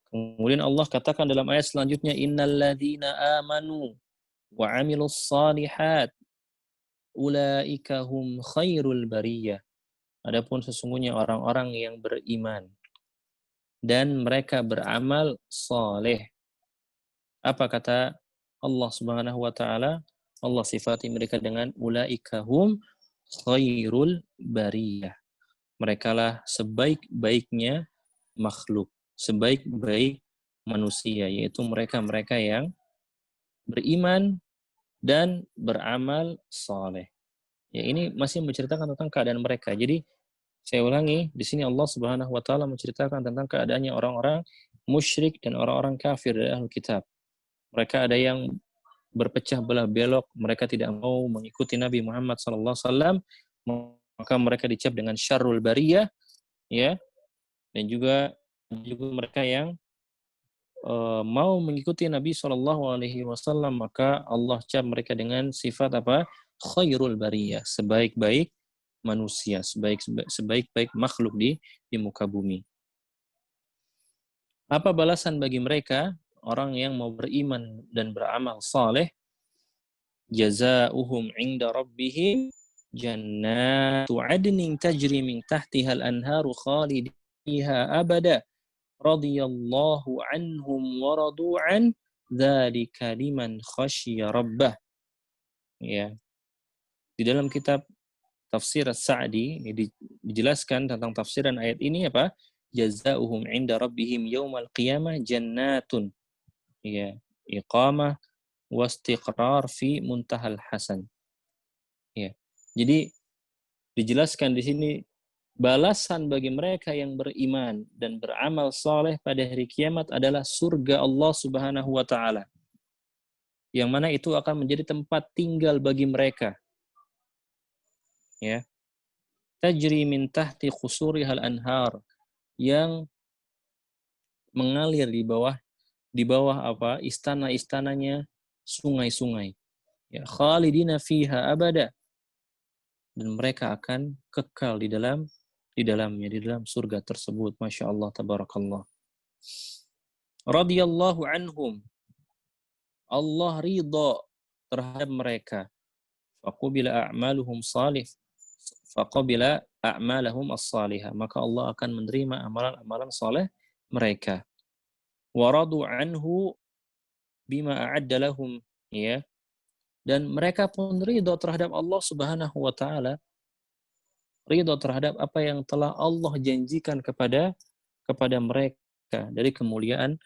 Kemudian Allah katakan dalam ayat selanjutnya, innalladzina amanu wa 'amilus shalihat ulaika hum khairul bariyah. Adapun sesungguhnya orang-orang yang beriman dan mereka beramal saleh. Apa kata Allah Subhanahu wa taala? Allah sifati mereka dengan ulaika hum khairul bariyah. Merekalah sebaik-baiknya makhluk, sebaik-baik manusia, yaitu mereka-mereka yang beriman dan beramal saleh. Ya, ini masih menceritakan tentang keadaan mereka. Jadi saya ulangi, di sini Allah Subhanahu wa taala menceritakan tentang keadaannya orang-orang musyrik dan orang-orang kafir dari Ahlul Kitab. Mereka ada yang berpecah belah belok, mereka tidak mau mengikuti Nabi Muhammad SAW, maka mereka dicap dengan syarrul bariyah, ya, dan juga mereka yang mau mengikuti Nabi SAW, maka Allah cap mereka dengan sifat apa? Khairul bariyah, sebaik-baik manusia, sebaik-baik makhluk di muka bumi. Apa balasan bagi mereka orang yang mau beriman dan beramal saleh? Jazaohum 'inda rabbihim jannatu 'adnin tajri min tahtiha al-anharu khalidin fiha abada radhiyallahu anhum wa radu an dzalika liman khasyiya rabbah. Ya. Di dalam kitab Tafsir As-Sa'di dijelaskan tentang tafsiran ayat ini apa? Jazaohum 'inda rabbihim yaumal qiyamah jannatun. Ya, iqamah wastiqrar fi muntahal hasan. Ya. Jadi dijelaskan di sini balasan bagi mereka yang beriman dan beramal soleh pada hari kiamat adalah surga Allah Subhanahu wa taala. Yang mana itu akan menjadi tempat tinggal bagi mereka. Ya. Tajri min tahti khusurihal anhar, yang mengalir di bawah apa? Istana-istananya sungai-sungai. Ya, khalidina fiha abada, dan mereka akan kekal di dalamnya, di dalam surga tersebut. Masya Allah, tabarakallah. Radiyallahu anhum, Allah ridha terhadap mereka. Faqubila a'maluhum salih, faqubila a'malahum as-salihah, maka Allah akan menerima amalan-amalan saleh mereka. Waradu anhu bima a'adda lahum, ya, dan mereka pun ridha terhadap Allah Subhanahu wa taala, ridha terhadap apa yang telah Allah janjikan kepada mereka dari kemuliaan.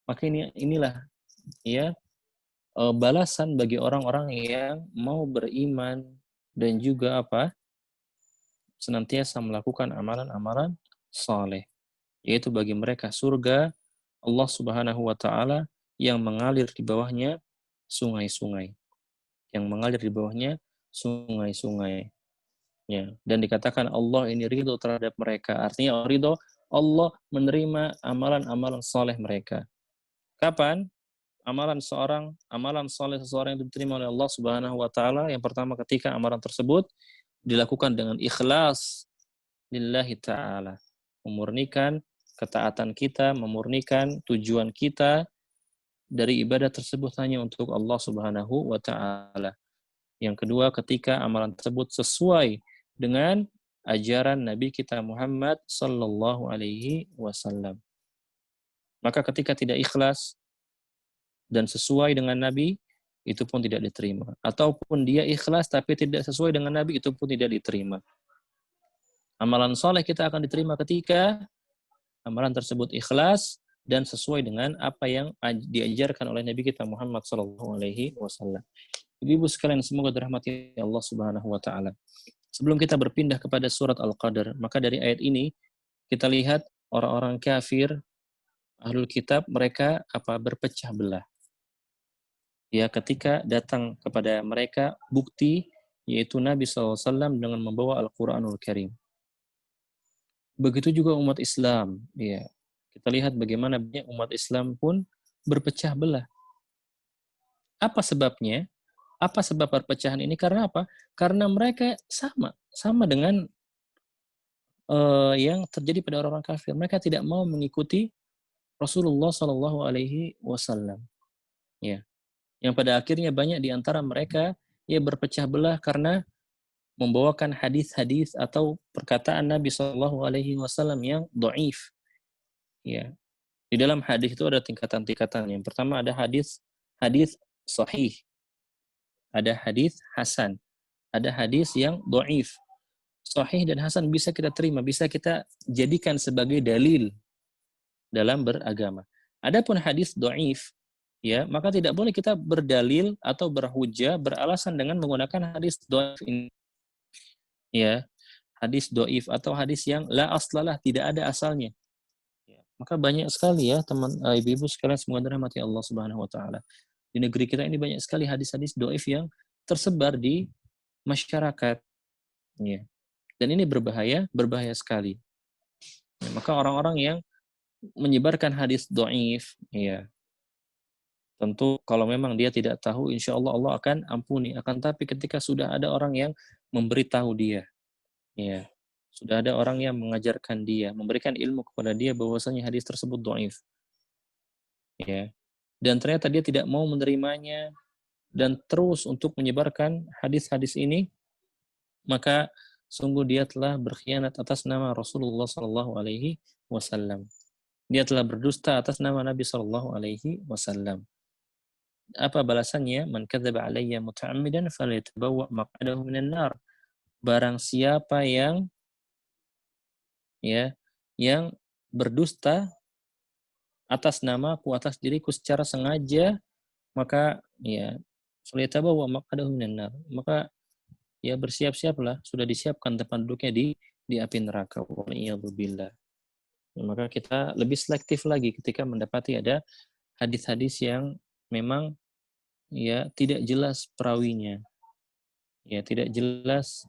Maka inilah, ya, balasan bagi orang-orang yang mau beriman dan juga apa? Senantiasa melakukan amalan-amalan saleh, yaitu bagi mereka surga Allah Subhanahu wa taala yang mengalir di bawahnya sungai-sungai. Yang mengalir di bawahnya sungai-sungai. Ya, dan dikatakan Allah ini ridho terhadap mereka. Artinya ridho, Allah menerima amalan-amalan saleh mereka. Kapan amalan saleh seseorang itu diterima oleh Allah Subhanahu wa taala? Yang pertama, ketika amalan tersebut dilakukan dengan ikhlas lillahi taala. Memurnikan ketaatan kita, memurnikan tujuan kita dari ibadah tersebut hanya untuk Allah Subhanahu wa taala. Yang kedua, ketika amalan tersebut sesuai dengan ajaran Nabi kita Muhammad sallallahu alaihi wasallam. Maka ketika tidak ikhlas dan sesuai dengan Nabi, itu pun tidak diterima. Ataupun dia ikhlas tapi tidak sesuai dengan Nabi, itu pun tidak diterima. Amalan soleh kita akan diterima ketika amalan tersebut ikhlas dan sesuai dengan apa yang diajarkan oleh Nabi kita Muhammad sallallahu alaihi wasallam. Ibu sekalian, semoga dirahmati Allah Subhanahu wa taala. Sebelum kita berpindah kepada surat Al-Qadar, maka dari ayat ini kita lihat orang-orang kafir, Ahlul Kitab, mereka apa? Berpecah belah. Ya, ketika datang kepada mereka bukti, yaitu Nabi SAW dengan membawa Al-Quranul Karim. Begitu juga umat Islam. Ya, kita lihat bagaimana banyak umat Islam pun berpecah belah. Apa sebabnya? Apa sebab perpecahan ini? Karena apa? Karena mereka sama dengan yang terjadi pada orang-orang kafir. Mereka tidak mau mengikuti Rasulullah Shallallahu Alaihi Wasallam. Ya, yang pada akhirnya banyak di antara mereka berpecah belah karena membawakan hadis-hadis atau perkataan Nabi Shallallahu Alaihi Wasallam yang dhaif. Ya, di dalam hadis itu ada tingkatan-tingkatan. Yang pertama ada hadis sahih, ada hadis hasan, ada hadis yang dhaif. Sahih dan hasan bisa kita terima, bisa kita jadikan sebagai dalil dalam beragama. Adapun hadis dhaif, ya, maka tidak boleh kita berdalil atau berhujah, beralasan dengan menggunakan hadis dhaif ini. Ya, hadis dhaif atau hadis yang la aslalah, tidak ada asalnya. Ya, maka banyak sekali ya teman ibu-ibu sekalian semoga dirahmati Allah Subhanahu wa taala. Di negeri kita ini banyak sekali hadis-hadis dhaif yang tersebar di masyarakat. Ya. Dan ini berbahaya, berbahaya sekali. Ya, maka orang-orang yang menyebarkan hadis dhaif, ya, tentu kalau memang dia tidak tahu, insya Allah Allah akan ampuni. Akan tapi ketika sudah ada orang yang memberitahu dia, ya, sudah ada orang yang mengajarkan dia, memberikan ilmu kepada dia bahwasanya hadis tersebut dhaif, ya, dan ternyata dia tidak mau menerimanya dan terus untuk menyebarkan hadis-hadis ini, maka sungguh dia telah berkhianat atas nama Rasulullah Sallallahu Alaihi Wasallam. Dia telah berdusta atas nama Nabi Sallallahu Alaihi Wasallam. Apa balasannya? Man kadzaba alayya muta'ammidan falyatabawwa maq'adahu minan nar. Barang siapa yang ya yang berdusta atas namaku, atas diriku secara sengaja, maka ya falyatabawwa maq'adahu minan nar. Maka ya bersiap-siaplah, sudah disiapkan tempat duduknya di api neraka. Waliyadzubillah. Maka kita lebih selektif lagi ketika mendapati ada hadis-hadis yang memang ya tidak jelas perawinya, ya tidak jelas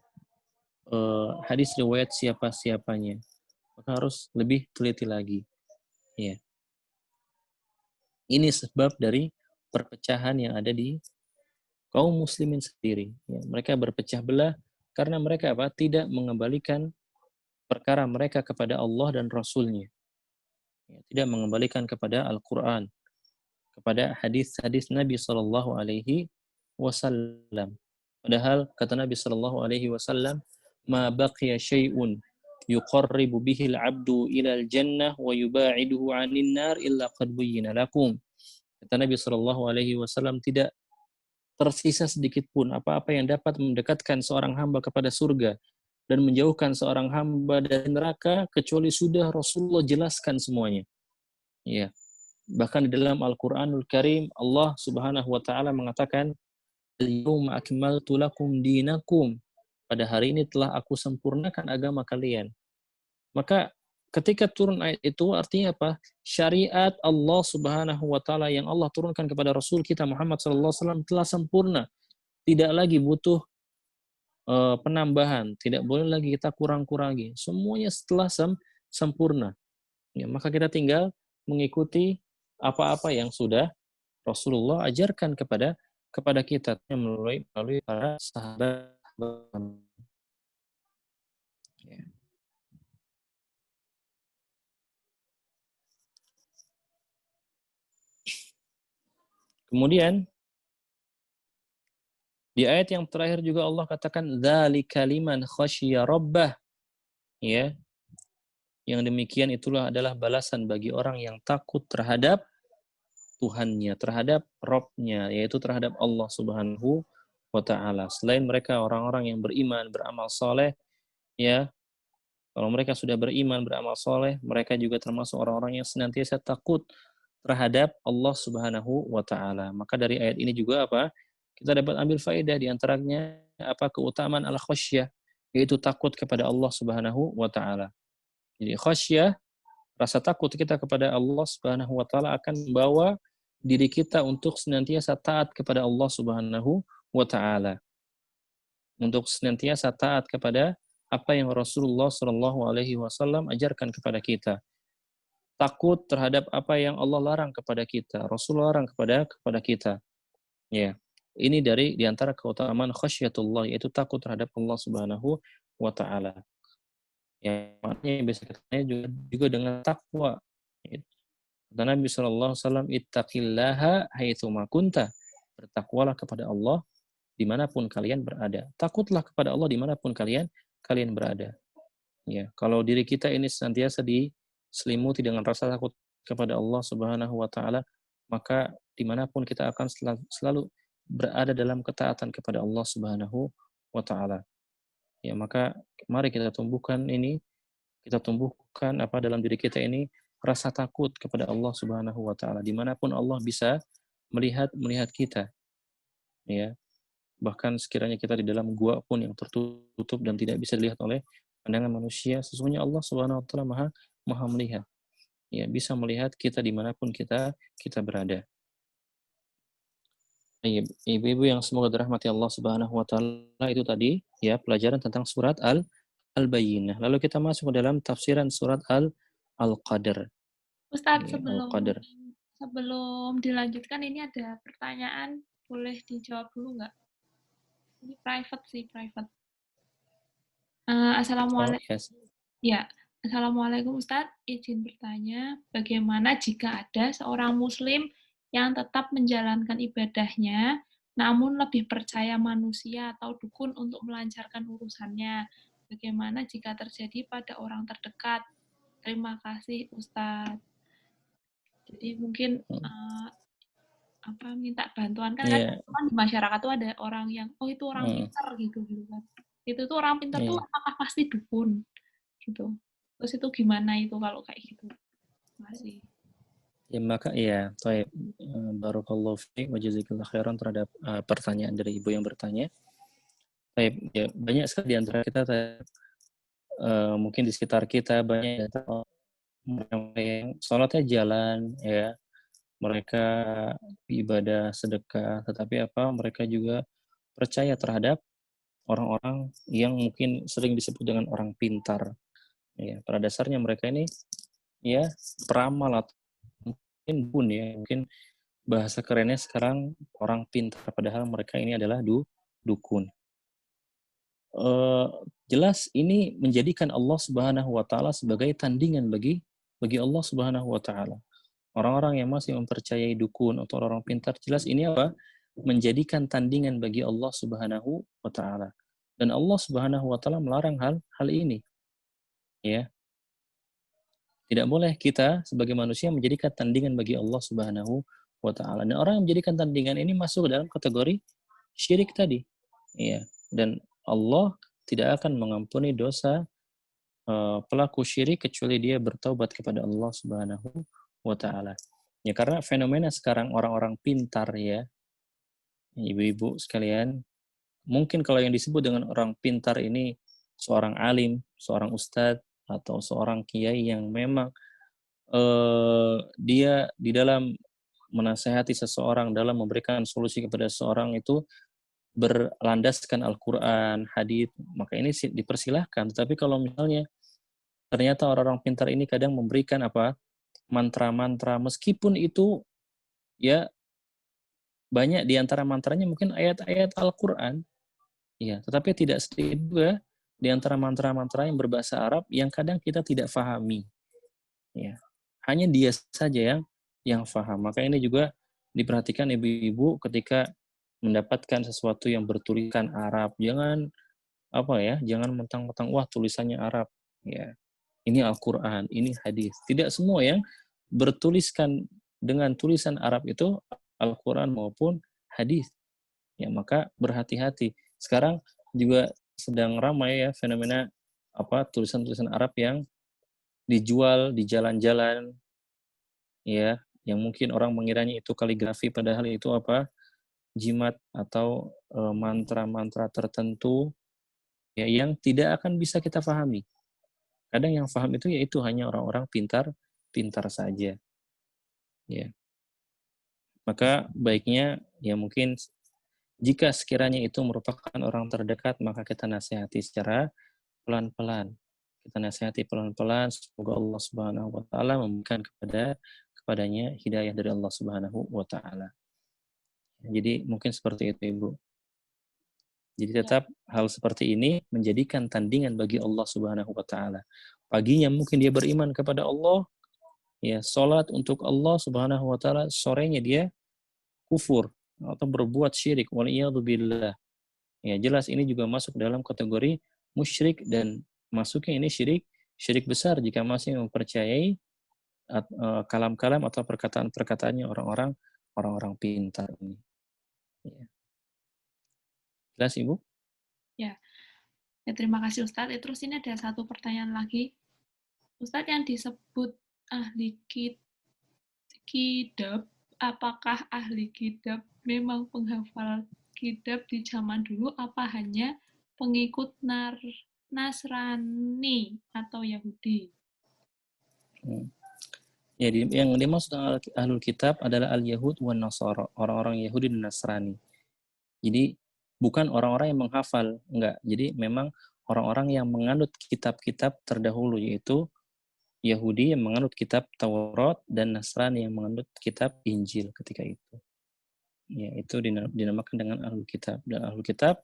hadis riwayat siapa-siapanya, maka harus lebih teliti lagi. Ya, ini sebab dari perpecahan yang ada di kaum muslimin sendiri. Ya, mereka berpecah belah karena mereka apa? Tidak mengembalikan perkara mereka kepada Allah dan Rasul-Nya. Ya, tidak mengembalikan kepada Al-Quran, kepada hadis-hadis Nabi Shallallahu Alaihi Wasallam. Padahal kata Nabi Shallallahu Alaihi Wasallam, "Ma baqiya syai'un yuqarribu bihi al-'abdu ila al-jannah wa yuba'iduhu 'anil nar illa qad buyyina lakum." Kata Nabi Shallallahu Alaihi Wasallam, tidak tersisa sedikit pun apa-apa yang dapat mendekatkan seorang hamba kepada surga dan menjauhkan seorang hamba dari neraka kecuali sudah Rasulullah jelaskan semuanya. Ya. Bahkan di dalam Al-Qur'anul Karim Allah Subhanahu wa taala mengatakan, "Al-yauma akmaltu lakum dinakum." Pada hari ini telah aku sempurnakan agama kalian. Maka ketika turun ayat itu artinya apa? Syariat Allah Subhanahu wa taala yang Allah turunkan kepada Rasul kita Muhammad sallallahu alaihi wasallam telah sempurna. Tidak lagi butuh penambahan, tidak boleh lagi kita kurang-kurangi. Semuanya setelah sempurna. Ya, maka kita tinggal mengikuti apa-apa yang sudah Rasulullah ajarkan kepada kita melalui para sahabat. Ya. Kemudian di ayat yang terakhir juga Allah katakan dzalika liman khasyya rabbah. Ya. Yang demikian itulah adalah balasan bagi orang yang takut terhadap Tuhannya, terhadap Rabb-nya, yaitu terhadap Allah Subhanahu wa taala. Selain mereka orang-orang yang beriman, beramal soleh, ya, kalau mereka sudah beriman, beramal soleh, mereka juga termasuk orang-orang yang senantiasa takut terhadap Allah Subhanahu wa taala. Maka dari ayat ini juga apa? Kita dapat ambil faedah di antaranya apa? Keutamaan al-khasyah, yaitu takut kepada Allah Subhanahu wa taala. Jadi khasyah, rasa takut kita kepada Allah Subhanahu wa taala akan membawa diri kita untuk senantiasa taat kepada Allah Subhanahu wa taala. Untuk senantiasa taat kepada apa yang Rasulullah Shallallahu alaihi wasallam ajarkan kepada kita. Takut terhadap apa yang Allah larang kepada kita, Rasulullah larang kepada kita. Ya. Ini dari di antara keutamaan khasyatullah, yaitu takut terhadap Allah Subhanahu wa taala. Ya, maknanya bisa kita juga dengan takwa. Kata Nabi SAW, ittaqillaha haitsuma kunta. Bertakwalah kepada Allah dimanapun kalian berada. Takutlah kepada Allah dimanapun kalian berada. Ya, kalau diri kita ini senantiasa diselimuti dengan rasa takut kepada Allah Subhanahu wa taala, maka dimanapun kita akan selalu berada dalam ketaatan kepada Allah Subhanahu wa taala. Ya, maka mari kita tumbuhkan apa dalam diri kita ini rasa takut kepada Allah Subhanahu wa taala. Dimanapun Allah bisa melihat kita, ya. Bahkan sekiranya kita di dalam gua pun yang tertutup dan tidak bisa dilihat oleh pandangan manusia, sesungguhnya Allah Subhanahu wa taala Maha Maha melihat. Ya, bisa melihat kita dimanapun kita berada. Baik, ibu-ibu yang semoga dirahmati Allah Subhanahu wa taala, itu tadi ya pelajaran tentang surat Al-Bayyinah. Lalu kita masuk ke dalam tafsiran surat Al-Qadr. Ustadz, Ya, sebelum Al-Qadr. sebelum dilanjutkan ini ada pertanyaan, boleh dijawab dulu nggak? Ini private sih, private. Oh, Assalamualaikum. yes. Ya, Assalamualaikum Ustadz. Izin bertanya, bagaimana jika ada seorang Muslim yang tetap menjalankan ibadahnya, namun lebih percaya manusia atau dukun untuk melancarkan urusannya? Bagaimana jika terjadi pada orang terdekat? Terima kasih Ustadz. Jadi mungkin minta bantuan kan Iya, di masyarakat tuh ada orang yang itu orang mm, pintar gitu kan. Itu tuh orang pintar tuh iya. apakah pasti dukun gitu. Terus itu gimana itu kalau kayak gitu? Masih. Ya, maka iya, baik. Barakallahu fiik wa jazakallahu khairan terhadap pertanyaan dari ibu yang bertanya. Baik, ya, banyak sekali di antara kita mungkin di sekitar kita banyak yang sholatnya jalan, ya, mereka ibadah sedekah, tetapi mereka juga percaya terhadap orang-orang yang mungkin sering disebut dengan orang pintar. Ya, pada dasarnya mereka ini ya peramal atau mungkin dukun, ya, mungkin bahasa kerennya sekarang orang pintar, padahal mereka ini adalah dukun. Eh, Jelas ini menjadikan Allah Subhanahu wa taala sebagai tandingan bagi Allah Subhanahu wa taala. Orang-orang yang masih mempercayai dukun atau orang pintar, jelas ini menjadikan tandingan bagi Allah Subhanahu wa taala. Dan Allah Subhanahu wa taala melarang hal ini, ya. Tidak boleh kita sebagai manusia menjadikan tandingan bagi Allah Subhanahu wa taala. Dan orang yang menjadikan tandingan ini masuk dalam kategori syirik tadi. Ya. Dan Allah tidak akan mengampuni dosa pelaku syirik kecuali dia bertaubat kepada Allah Subhanahu wa taala. Ya, karena fenomena sekarang orang-orang pintar, ya, ibu-ibu sekalian, mungkin kalau yang disebut dengan orang pintar ini seorang alim, seorang ustadz atau seorang kiai yang memang dia di dalam menasehati seseorang, dalam memberikan solusi kepada seseorang itu berlandaskan Al-Quran, hadits, maka ini dipersilahkan. Tetapi kalau misalnya ternyata orang-orang pintar ini kadang memberikan mantra-mantra, meskipun itu ya banyak di antara mantranya mungkin ayat-ayat Al-Quran, ya, tetapi tidak sedikit juga di antara mantra-mantra yang berbahasa Arab yang kadang kita tidak fahami, ya. Hanya dia saja yang faham. Maka ini juga diperhatikan ibu-ibu ketika mendapatkan sesuatu yang bertuliskan Arab. Jangan jangan mentang-mentang wah tulisannya Arab, ya. Ini Al-Qur'an, ini hadis. Tidak semua yang bertuliskan dengan tulisan Arab itu Al-Qur'an maupun hadis. Ya, maka berhati-hati. Sekarang juga sedang ramai ya fenomena tulisan-tulisan Arab yang dijual di jalan-jalan, ya, yang mungkin orang mengiranya itu kaligrafi, padahal itu jimat atau mantra-mantra tertentu, ya, yang tidak akan bisa kita pahami. Kadang yang paham itu yaitu hanya orang-orang pintar pintar saja, ya. Maka baiknya ya mungkin jika sekiranya itu merupakan orang terdekat, maka kita nasihati secara pelan-pelan. Kita nasihati pelan-pelan, semoga Allah Subhanahu wa taala memberikan kepadanya hidayah dari Allah Subhanahu wa taala. Jadi mungkin seperti itu, Ibu. Jadi Ya. tetap hal seperti ini menjadikan tandingan bagi Allah Subhanahu wa taala. Paginya mungkin dia beriman kepada Allah, ya, salat untuk Allah Subhanahu wa taala, sorenya dia kufur atau berbuat syirik, waliyadzubillah. Ya, jelas ini juga masuk dalam kategori musyrik, dan masuknya ini syirik besar jika masih mempercayai kalam-kalam atau perkataan-perkataannya orang-orang pintar ini. Ya. Jelas, Ibu? Ya. Ya, terima kasih Ustadz. Terus ini ada satu pertanyaan lagi. Ustadz, yang disebut ahli kitab apakah ahli kitab memang penghafal kitab di zaman dulu apa hanya pengikut Nasrani atau Yahudi? Hmm. Ya, yang dimaksud ahlul kitab adalah al-Yahud wan Nasara, orang-orang Yahudi dan Nasrani. Jadi bukan orang-orang yang menghafal, enggak. Jadi memang orang-orang yang menganut kitab-kitab terdahulu, yaitu Yahudi yang menganut kitab Taurat dan Nasrani yang menganut kitab Injil ketika itu. Ya, itu dinamakan dengan ahlul kitab. Dan ahlul kitab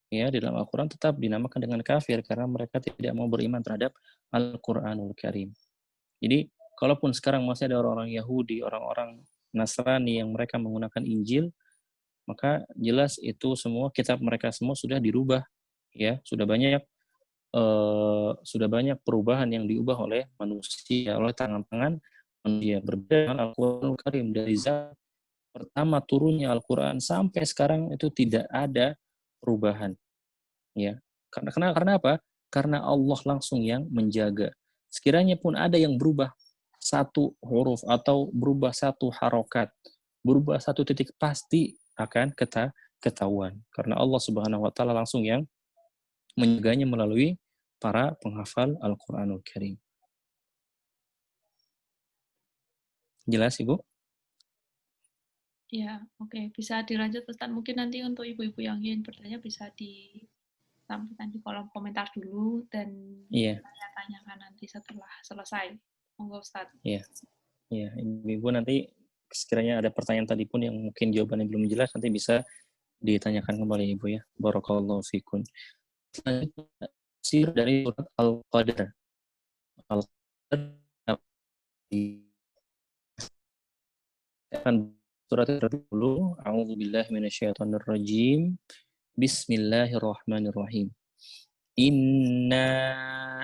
ya di dalam Al-Quran tetap dinamakan dengan kafir karena mereka tidak mau beriman terhadap Al-Quranul Karim. Jadi kalaupun sekarang masih ada orang-orang Yahudi, orang-orang Nasrani yang mereka menggunakan Injil, maka jelas itu semua kitab mereka semua sudah dirubah, ya sudah banyak perubahan yang diubah oleh manusia, oleh tangan-tangan manusia. Berbeda dengan Al-Quranul Karim, dari zaman pertama turunnya Al-Quran sampai sekarang itu tidak ada perubahan, ya. Karena apa? Karena Allah langsung yang menjaga. Sekiranya pun ada yang berubah satu huruf atau berubah satu harokat, berubah satu titik, pasti akan ketahuan. Karena Allah Subhanahu wa taala langsung yang menjaganya melalui para penghafal Al-Qur'anul Karim. Jelas, Ibu? Ya, oke. Bisa dilanjut, Ustaz. Mungkin nanti untuk ibu-ibu yang ingin bertanya bisa disampaikan di kolom komentar dulu dan Iya, saya tanyakan nanti setelah selesai. Monggo, Ustaz. iya. Iya, Ibu nanti sekiranya ada pertanyaan tadi pun yang mungkin jawabannya belum jelas, nanti bisa ditanyakan kembali Ibu ya. Barakallahu fikun. Selanjutnya, tafsir dari surat Al-Qadr. Al-Qadr akan surat terlebih dahulu. A'udzubillahi minasyaitonirrajim. Bismillahirrahmanirrahim. Inna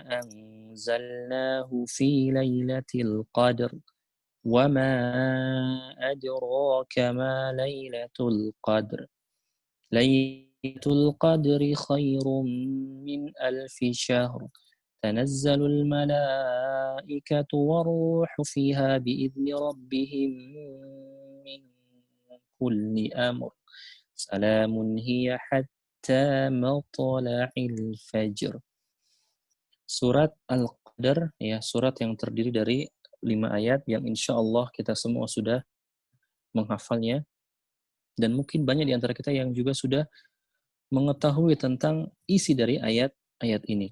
anzalnahu fi lailatul qadr. وما أدراك ما ليلة القدر ليلة القدر خير من ألف شهر تنزل الملائكة والروح فيها بإذن ربهم من كل أمر سلام هي حتى مطلع الفجر. Surat Al-Qadr, ya, surat yang terdiri dari 5 ayat yang insya Allah kita semua sudah menghafalnya, dan mungkin banyak di antara kita yang juga sudah mengetahui tentang isi dari ayat-ayat ini.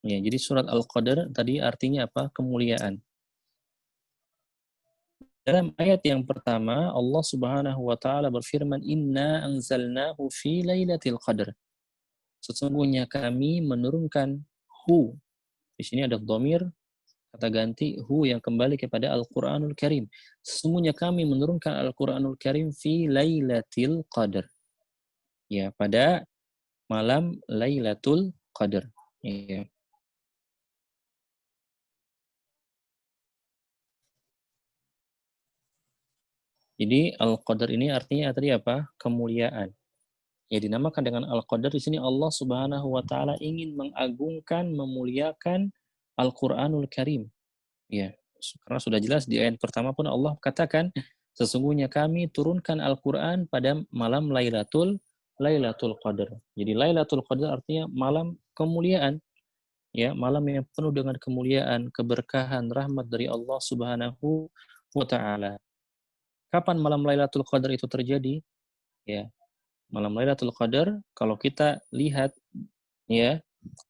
Ya, jadi surat Al-Qadr tadi artinya apa? Kemuliaan. Dalam ayat yang pertama, Allah Subhanahu wa taala berfirman, "Inna anzalnahu fi lailatul qadr." Sesungguhnya kami menurunkan hu. Di sini ada dhamir kata ganti hu yang kembali kepada Al-Quranul Karim. Sesungguhnya kami menurunkan Al-Quranul Karim fi Lailatul Qadar. Ya, pada malam Lailatul Qadar. Ya. Jadi Al-Qadar ini artinya tadi apa? Kemuliaan. Ya, dinamakan dengan Al-Qadar di sini Allah Subhanahu wa taala ingin mengagungkan, memuliakan Al-Quranul Karim. Ya, karena sudah jelas di ayat pertama pun Allah katakan, sesungguhnya kami turunkan Al-Quran pada malam Lailatul Qadar. Jadi Lailatul Qadar artinya malam kemuliaan, ya, malam yang penuh dengan kemuliaan, keberkahan, rahmat dari Allah Subhanahu wa taala. Kapan malam Lailatul Qadar itu terjadi? Ya, malam Lailatul Qadar kalau kita lihat, ya,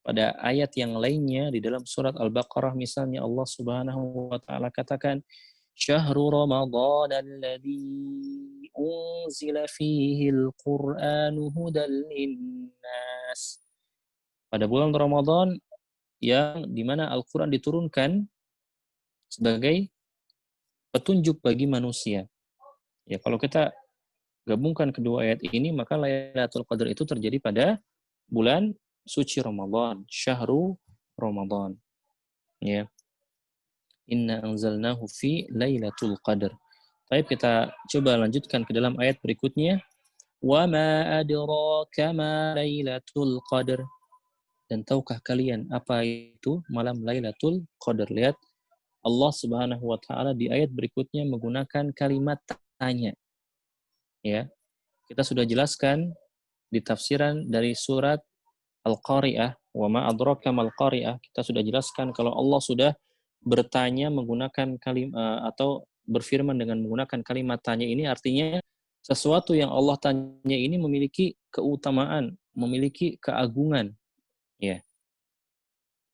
pada ayat yang lainnya di dalam surat Al-Baqarah misalnya Allah Subhanahu wa taala katakan syahrul ramadhan alladzi unzila fihi al-Qur'anu hudal linnas. Pada bulan Ramadan yang dimana Al-Quran diturunkan sebagai petunjuk bagi manusia. Ya, kalau kita gabungkan kedua ayat ini, maka Lailatul Qadar itu terjadi pada bulan suci Ramadan, syahru Ramadan. Ya. Inna anzalnahu fi Lailatul Qadar. Baik, kita coba lanjutkan ke dalam ayat berikutnya. Wa ma adraka ma Lailatul Qadar. Dan tahukah kalian apa itu malam Lailatul Qadar? Lihat Allah Subhanahu wa taala di ayat berikutnya menggunakan kalimat tanya. Ya, kita sudah jelaskan di tafsiran dari surat Al-Qari'ah, wa ma adraka mal qari'ah. Kita sudah jelaskan kalau Allah sudah bertanya menggunakan atau berfirman dengan menggunakan kalimat tanya ini, artinya sesuatu yang Allah tanya ini memiliki keutamaan, memiliki keagungan, ya.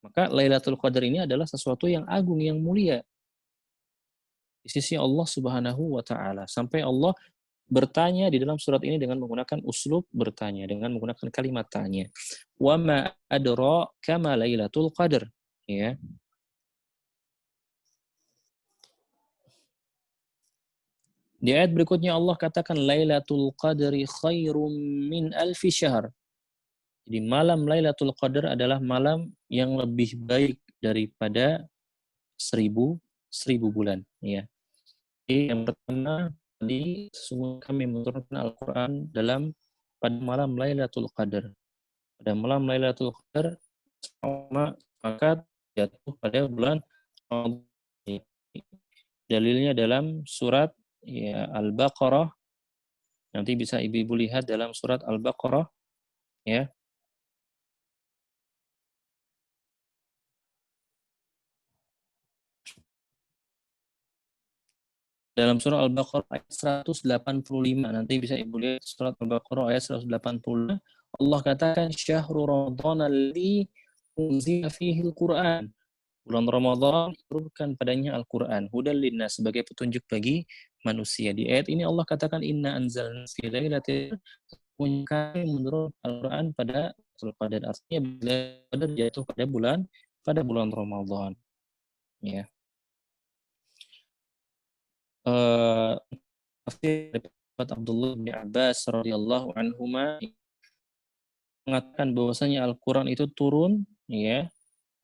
Maka Lailatul Qadar ini adalah sesuatu yang agung, yang mulia di sisi Allah Subhanahu wa taala. Sampai Allah bertanya di dalam surat ini dengan menggunakan uslub bertanya, dengan menggunakan kalimat tanya. Wa ma adraka ma Lailatul Qadar, ya. Di ayat berikutnya Allah katakan Lailatul Qadri khairum min alfi syahr. Jadi malam Lailatul Qadar adalah malam yang lebih baik daripada seribu bulan. Ya. Jadi yang pertama tadi sesungguhnya kami menurunkan Al-Quran pada malam Lailatul Qadar. Pada malam Lailatul Qadar sama maka jatuh pada bulan Ramadan. Dalilnya dalam surat ya Al-Baqarah. Nanti bisa ibu-ibu lihat dalam surat Al-Baqarah, ya. Dalam surah Al-Baqarah ayat 185, nanti bisa ibu lihat surat Al-Baqarah ayat 185. Allah katakan syahrul ramadan alladzi unzila fihi al-Qur'an. Bulan Ramadan turunkan padanya Al-Qur'an, hudal linnas, sebagai petunjuk bagi manusia. Di ayat ini Allah katakan inna anzalna fi lailatul kami menurun Al-Quran pada Qadar, artinya bila jatuh pada bulan Ramadan, ya. Dari Abdullah bin Abbas radhiyallahu anhuma mengatakan bahwasanya Al-Quran itu turun, ya.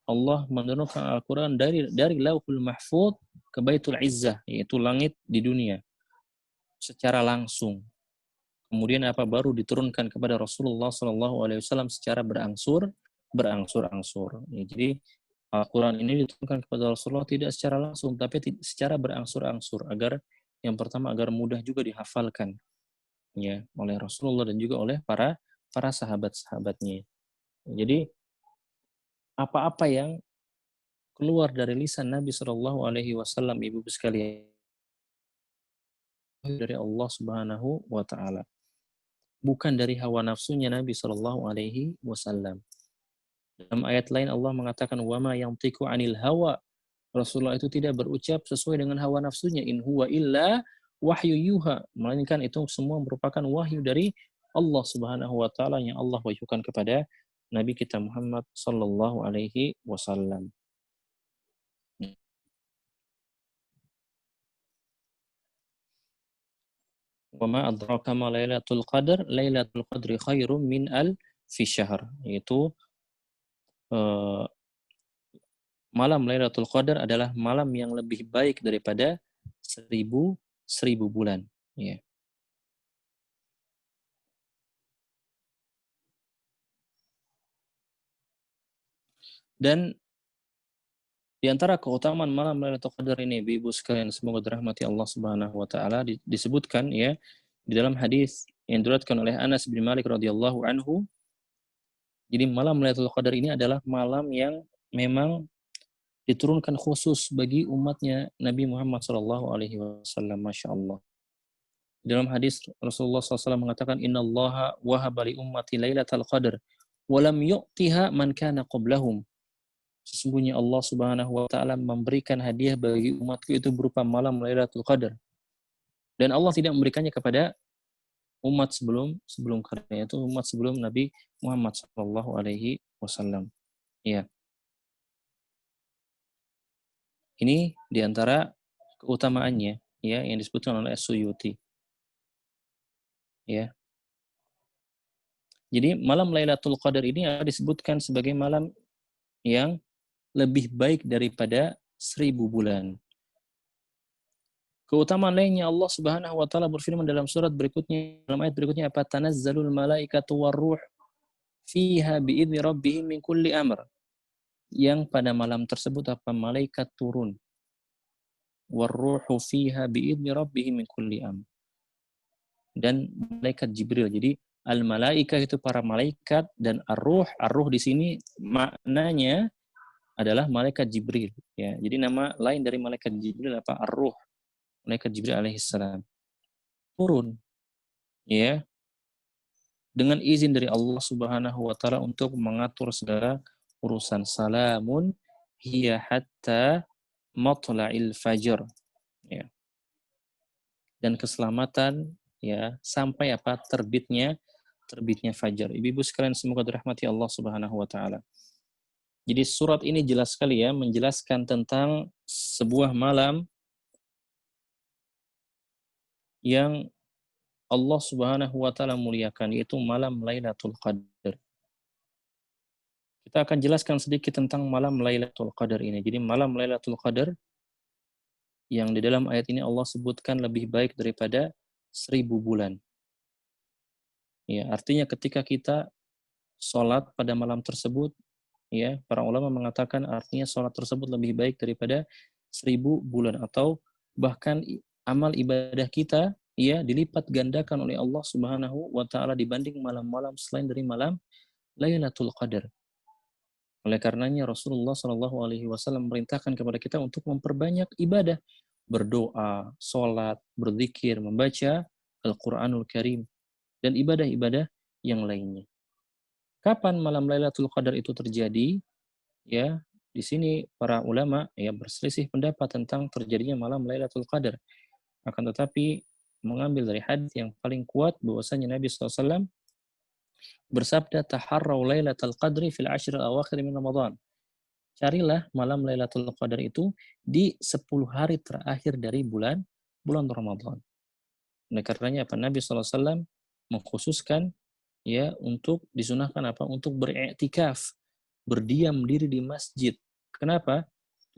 Allah menurunkan Al-Quran dari Lauhul Mahfuz ke Baitul Izzah, yaitu langit di dunia, secara langsung. Kemudian baru diturunkan kepada Rasulullah SAW secara berangsur-angsur. Ya, jadi Al-Quran ini diturunkan kepada Rasulullah tidak secara langsung, tapi secara berangsur-angsur, agar yang pertama agar mudah juga dihafalkan, ya, oleh Rasulullah dan juga oleh para sahabat-sahabatnya. Jadi apa-apa yang keluar dari lisan Nabi Shallallahu Alaihi Wasallam, ibu sekalian, dari Allah Subhanahu Wa Taala, bukan dari hawa nafsunya Nabi Shallallahu Alaihi Wasallam. Dalam ayat lain Allah mengatakan wama yang tiku anil hawa. Rasulullah itu tidak berucap sesuai dengan hawa nafsunya. In huwa illa wahyu yuha. Melainkan itu semua merupakan wahyu dari Allah Subhanahu wa taala yang Allah wahyukan kepada Nabi kita Muhammad sallallahu alaihi wasallam. Wa ma adraka ma Lailatul Qadar? Lailatul Qadri khairum min alfi syahr. Yaitu malam Lailatul Qadar adalah malam yang lebih baik daripada seribu bulan. Ya. Dan di antara keutamaan malam Lailatul Qadar ini, ibu sekalian, semoga dirahmati Allah Subhanahu wa taala, disebutkan, ya, di dalam hadis yang diriwayatkan oleh Anas bin Malik radhiyallahu anhu. Jadi malam Lailatul Qadar ini adalah malam yang memang diturunkan khusus bagi umatnya Nabi Muhammad sallallahu alaihi wasallam. Masya Allah. Dalam hadis Rasulullah SAW mengatakan innallaha wahaba li ummati lailatal qadar wa lam yu'tiha man kana qablahum. Sesungguhnya Allah Subhanahu wa taala memberikan hadiah bagi umatku itu berupa malam Lailatul Qadar. Dan Allah tidak memberikannya kepada umat sebelum kalian, itu umat sebelum Nabi Muhammad sallallahu alaihi wasallam. Ya. Ini diantara keutamaannya, ya, yang disebutkan oleh As-Suyuti. Ya. Jadi malam Lailatul Qadar ini disebutkan sebagai malam yang lebih baik daripada 1000 bulan. Keutamaan lainnya Allah Subhanahu wa taala berfirman dalam surat berikutnya, dalam ayat berikutnya apa? Tanazzalul malaikatu warruh fiha biidzni rabbihim min kulli amr. Yang pada malam tersebut malaikat turun. Warruhu fiha biidzni rabbihim min kulli amr. dan malaikat Jibril. Jadi al-malaika itu para malaikat dan ar-ruh di sini maknanya adalah malaikat Jibril ya. Jadi nama lain dari malaikat Jibril apa? Ar-ruh. Malaikat Jibril alaihissalam turun ya dengan izin dari Allah Subhanahu wa taala untuk mengatur segala urusan. Salamun hiya hatta matla'il fajr ya. Dan keselamatan ya sampai apa? Terbitnya fajar. Ibu-ibu sekalian semoga dirahmati Allah Subhanahu wa taala. Jadi surat ini jelas sekali ya menjelaskan tentang sebuah malam yang Allah Subhanahu wa taala muliakan, yaitu malam Lailatul Qadar. Kita akan jelaskan sedikit tentang malam Lailatul Qadar ini. Jadi malam Lailatul Qadar yang di dalam ayat ini Allah sebutkan lebih baik daripada 1000 bulan. Ya, artinya ketika kita sholat pada malam tersebut, ya, para ulama mengatakan artinya sholat tersebut lebih baik daripada 1000 bulan, atau bahkan amal ibadah kita ya dilipat gandakan oleh Allah Subhanahu wa taala dibanding malam-malam selain dari malam Lailatul Qadar. Oleh karenanya Rasulullah Shallallahu alaihi wasallam memerintahkan kepada kita untuk memperbanyak ibadah, berdoa, sholat, berzikir, membaca Al-Qur'anul Karim dan ibadah-ibadah yang lainnya. Kapan malam Lailatul Qadar itu terjadi? Ya, di sini para ulama ya berselisih pendapat tentang terjadinya malam Lailatul Qadar. Akan tetapi mengambil dari hadis yang paling kuat bahwasanya Nabi SAW bersabda taharrau Lailatul Qadri fil ashr al-awakhir min Ramadan. Carilah malam Lailatul Qadar itu di 10 hari terakhir dari bulan Ramadan. Oleh karenanya apa Nabi SAW mengkhususkan ya untuk disunahkan apa? Untuk beriktikaf, berdiam diri di masjid. Kenapa?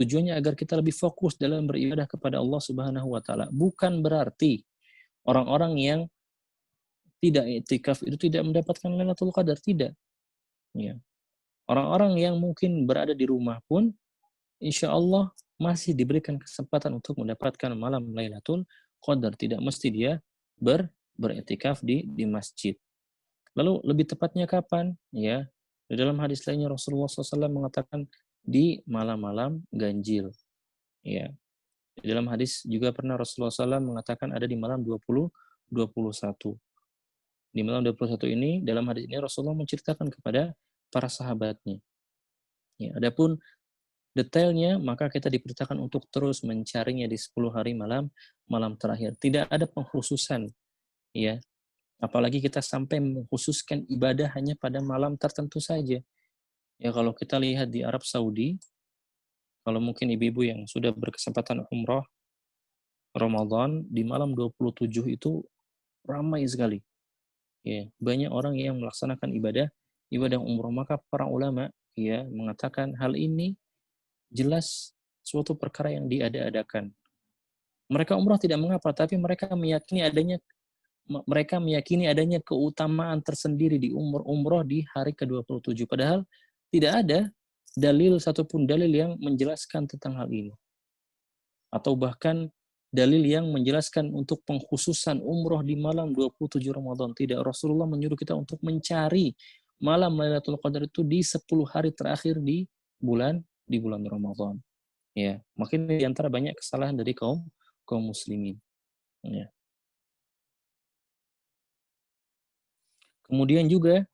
Tujuannya agar kita lebih fokus dalam beribadah kepada Allah Subhanahu wa taala. Bukan berarti orang-orang yang tidak iktikaf itu tidak mendapatkan Lailatul Qadar, tidak. Ya. Orang-orang yang mungkin berada di rumah pun insya Allah masih diberikan kesempatan untuk mendapatkan malam Lailatul Qadar. Tidak mesti dia beriktikaf di masjid. Lalu lebih tepatnya kapan? Ya, di dalam hadis lainnya Rasulullah SAW mengatakan di malam-malam ganjil. Ya, di dalam hadis juga pernah Rasulullah SAW mengatakan ada di malam 20-21. Di malam 21 ini, dalam hadis ini Rasulullah menceritakan kepada para sahabatnya. Ya, adapun detailnya, maka kita diperintahkan untuk terus mencarinya di 10 hari malam terakhir. Tidak ada pengkhususan, ya. Apalagi kita sampai mengkhususkan ibadah hanya pada malam tertentu saja. Ya kalau kita lihat di Arab Saudi, kalau mungkin ibu-ibu yang sudah berkesempatan umrah Ramadan, di malam 27 itu ramai sekali. Ya, banyak orang yang melaksanakan ibadah umrah. Maka para ulama ya mengatakan hal ini jelas suatu perkara yang diada-adakan. Mereka umrah tidak mengapa, tapi mereka meyakini adanya keutamaan tersendiri di umroh di hari ke-27. Padahal tidak ada satupun dalil yang menjelaskan tentang hal ini. Atau bahkan dalil yang menjelaskan untuk pengkhususan umroh di malam 27 Ramadan. Tidak, Rasulullah menyuruh kita untuk mencari malam Lailatul Qadar itu di 10 hari terakhir di bulan Ramadan. Ya, makin di antara banyak kesalahan dari kaum muslimin. Ya. Kemudian juga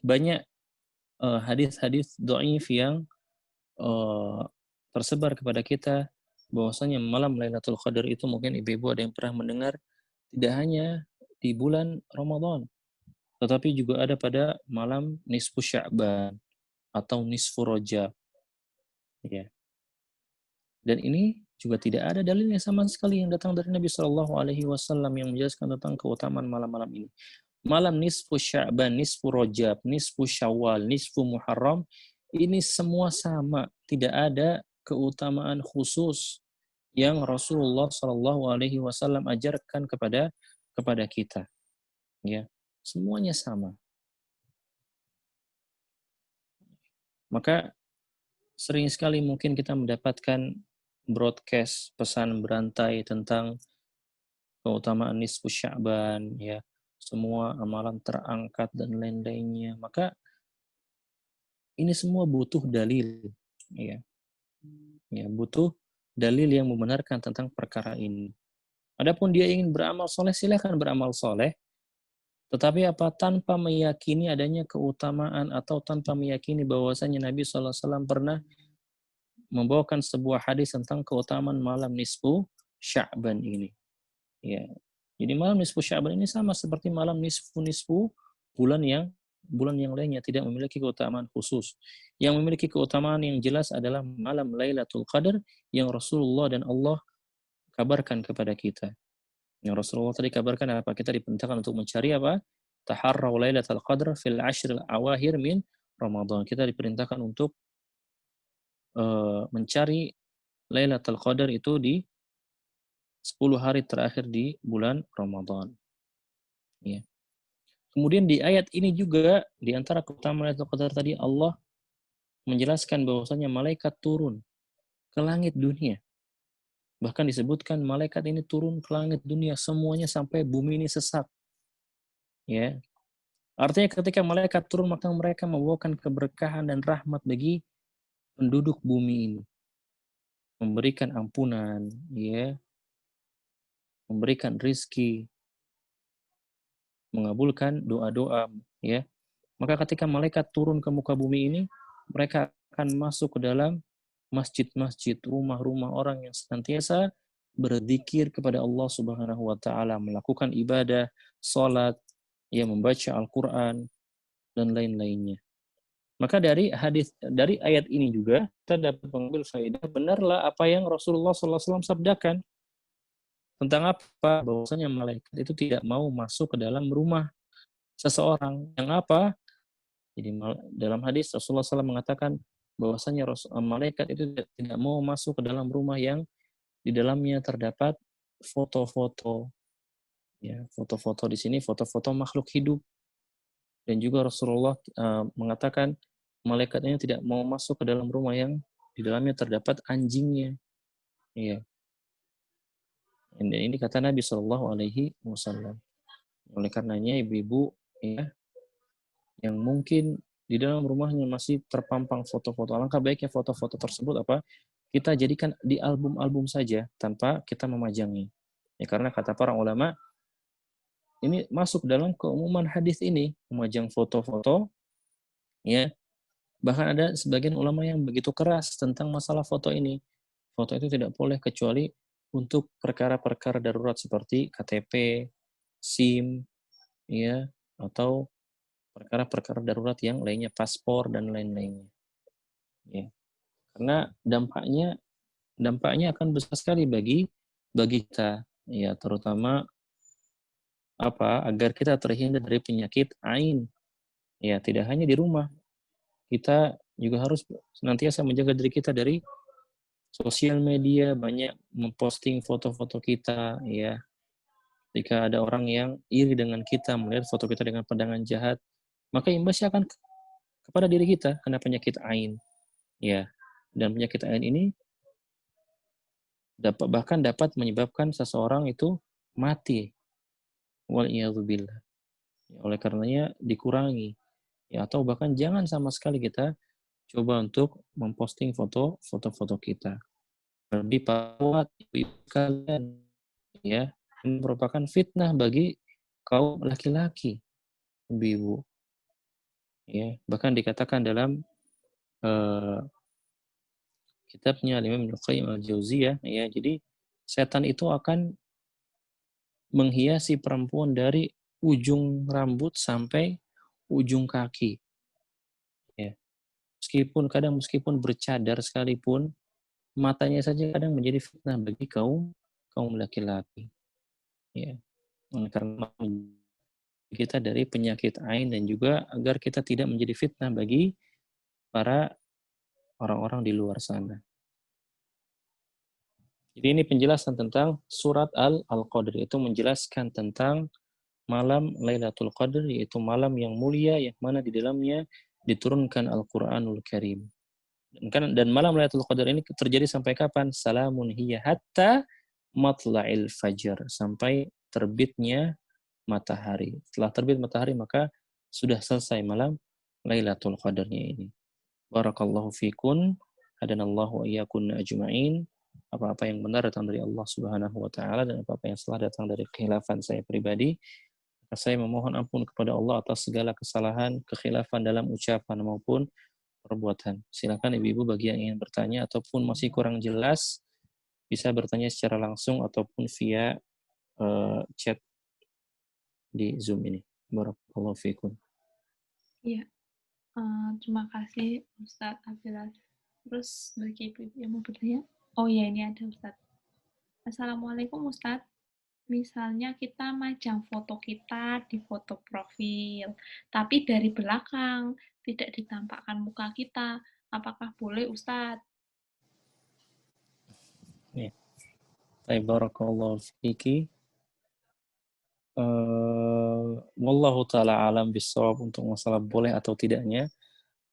banyak hadis-hadis dhaif yang tersebar kepada kita bahwasanya malam Lailatul Qadar itu mungkin ibu-ibu ada yang pernah mendengar tidak hanya di bulan Ramadan, tetapi juga ada pada malam nisfu Sya'ban atau nisfu Rajab. Ya. Dan ini juga tidak ada dalilnya sama sekali yang datang dari Nabi Shallallahu Alaihi Wasallam yang menjelaskan tentang keutamaan malam-malam ini. Malam nisfu Sya'ban, nisfu Rajab, nisfu Syawal, nisfu Muharram, ini semua sama. Tidak ada keutamaan khusus yang Rasulullah Shallallahu Alaihi Wasallam ajarkan kepada kita. Ya, semuanya sama. Maka sering sekali mungkin kita mendapatkan broadcast pesan berantai tentang keutamaan nisfu Sya'ban, ya, semua amalan terangkat dan lain-lainnya. Maka ini semua butuh dalil, ya. Ya, butuh dalil yang membenarkan tentang perkara ini. Adapun dia ingin beramal soleh, silakan beramal soleh. Tetapi apa tanpa meyakini adanya keutamaan atau tanpa meyakini bahwasanya Nabi SAW pernah membawakan sebuah hadis tentang keutamaan malam nisfu Sya'ban ini. Ya. Jadi malam nisfu Sya'ban ini sama seperti malam nisfu bulan yang lainnya, tidak memiliki keutamaan khusus. Yang memiliki keutamaan yang jelas adalah malam Lailatul Qadar yang Rasulullah dan Allah kabarkan kepada kita. Yang Rasulullah tadi kabarkan apa? Kita diperintahkan untuk mencari apa? Taharraw Lailatul Qadar fil ashril awahir min Ramadan. Kita diperintahkan untuk mencari Lailatul Qadar itu di 10 hari terakhir di bulan Ramadan. Ya. Kemudian di ayat ini juga, di antara keutamaan Lailatul Qadar tadi, Allah menjelaskan bahwasanya malaikat turun ke langit dunia. Bahkan disebutkan malaikat ini turun ke langit dunia semuanya sampai bumi ini sesak. Ya. Artinya ketika malaikat turun maka mereka membawakan keberkahan dan rahmat bagi penduduk bumi ini. Memberikan ampunan, ya, memberikan rizki, mengabulkan doa-doa, ya. Maka ketika malaikat turun ke muka bumi ini, mereka akan masuk ke dalam masjid-masjid, rumah-rumah orang yang senantiasa berzikir kepada Allah Subhanahu wa taala, melakukan ibadah, salat, ya, membaca Al-Qur'an dan lain-lainnya. Maka dari ayat ini juga kita dapat mengambil faedah, benarlah apa yang Rasulullah SAW sabdakan tentang apa? Bahwasanya malaikat itu tidak mau masuk ke dalam rumah seseorang. Yang apa? Jadi dalam hadis Rasulullah SAW mengatakan bahwasanya malaikat itu tidak mau masuk ke dalam rumah yang di dalamnya terdapat foto-foto. Ya, foto-foto di sini foto-foto makhluk hidup. Dan juga Rasulullah mengatakan malaikat ini tidak mau masuk ke dalam rumah yang di dalamnya terdapat anjingnya. Iya. Dan ini kata Nabi Shallallahu Alaihi Wasallam. Oleh karenanya ibu-ibu, ya, yang mungkin di dalam rumahnya masih terpampang foto-foto, alangkah baiknya foto-foto tersebut apa? Kita jadikan di album-album saja tanpa kita memajangnya. Ya, karena kata para ulama ini masuk dalam keumuman hadis ini, memajang foto-foto, ya. Bahkan ada sebagian ulama yang begitu keras tentang masalah foto ini. Foto itu tidak boleh kecuali untuk perkara-perkara darurat seperti KTP, SIM, ya, atau perkara-perkara darurat yang lainnya, paspor dan lain-lainnya. Ya. Karena dampaknya akan besar sekali bagi kita, ya, terutama apa? Agar kita terhindar dari penyakit ain. Ya, tidak hanya di rumah. Kita juga harus senantiasa menjaga diri kita dari sosial media, banyak memposting foto-foto kita, ya. Jika ada orang yang iri dengan kita, melihat foto kita dengan pandangan jahat, maka imbasnya akan kepada diri kita karena penyakit ain. Ya. Dan penyakit ain ini bahkan dapat menyebabkan seseorang itu mati. Wal'iyadzubillah. Oleh karenanya dikurangi. Ya, atau bahkan jangan sama sekali kita coba untuk memposting foto-foto kita. Lebih perawat ibu kalian, ya, ini merupakan fitnah bagi kaum laki-laki, ibu-ibu. Ya, bahkan dikatakan dalam kitabnya Imam Ibnu Qayyim al-Jauziyah, ya, jadi setan itu akan menghiasi perempuan dari ujung rambut sampai ujung kaki. Ya. Meskipun bercadar sekalipun, matanya saja kadang menjadi fitnah bagi kaum laki-laki. Ya. Karena kita dari penyakit ain dan juga agar kita tidak menjadi fitnah bagi para orang-orang di luar sana. Jadi ini penjelasan tentang surat Al-Qadr, itu menjelaskan tentang malam Lailatul Qadr, yaitu malam yang mulia yang mana di dalamnya diturunkan Al-Qur'anul Karim. Dan malam Lailatul Qadar ini terjadi sampai kapan? Salamun hiya hatta matla'il fajar, sampai terbitnya matahari. Setelah terbit matahari maka sudah selesai malam Lailatul Qadarnya ini. Barakallahu fikun, hadanallahu wa iyyakunna ajma'in. Apa-apa yang benar datang dari Allah Subhanahu wa taala dan apa-apa yang salah datang dari kekhilafan saya pribadi. Maka saya memohon ampun kepada Allah atas segala kesalahan, kekhilafan dalam ucapan maupun perbuatan. Silakan ibu-ibu bagi yang ingin bertanya ataupun masih kurang jelas bisa bertanya secara langsung ataupun via chat di Zoom ini. Barakallahu fikum. Iya, terima kasih Ustadz Abdillah. Terus bagi ibu yang mau bertanya, oh ya ini ada Ustadz. Assalamualaikum Ustadz. Misalnya kita majang foto kita di foto profil, tapi dari belakang, tidak ditampakkan muka kita. Apakah boleh Ustadz? Ya. Barakallahu fiki. Wallahu ta'ala alam bisawab untuk masalah boleh atau tidaknya.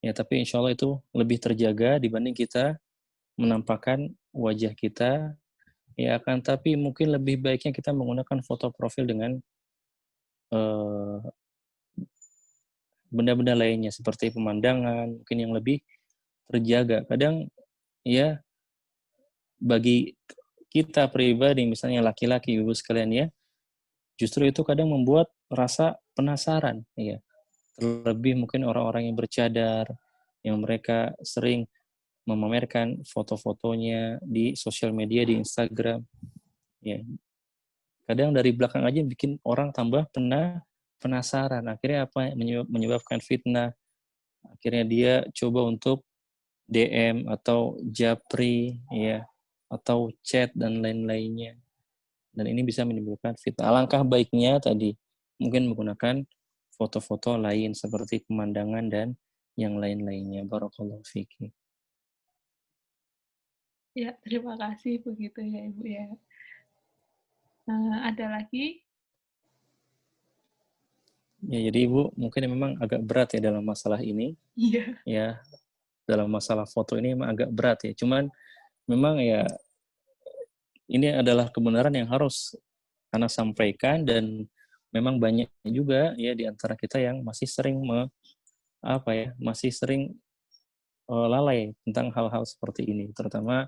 Ya, tapi insya Allah itu lebih terjaga dibanding kita menampakkan wajah kita. Ya, akan tapi mungkin lebih baiknya kita menggunakan foto profil dengan benda-benda lainnya seperti pemandangan, mungkin yang lebih terjaga. Kadang ya bagi kita pribadi, misalnya laki-laki, ibu sekalian ya, justru itu kadang membuat rasa penasaran, ya. Terlebih mungkin orang-orang yang bercadar, yang mereka sering memamerkan foto-fotonya di sosial media, di Instagram, ya. Kadang dari belakang aja bikin orang tambah penasaran. Akhirnya apa menyebabkan fitnah. Akhirnya dia coba untuk DM atau japri, ya, atau chat dan lain-lainnya. Dan ini bisa menimbulkan fitnah. Alangkah baiknya tadi mungkin menggunakan foto-foto lain seperti pemandangan dan yang lain-lainnya. Barakallahu fiki. Ya, terima kasih begitu ya Ibu ya. Ada lagi? Ya, jadi Ibu mungkin memang agak berat ya dalam masalah ini. Iya. Ya, dalam masalah foto ini memang agak berat ya. Cuman memang ya ini adalah kebenaran yang harus Ana sampaikan dan memang banyak juga ya di antara kita yang masih sering masih sering lalai tentang hal-hal seperti ini, terutama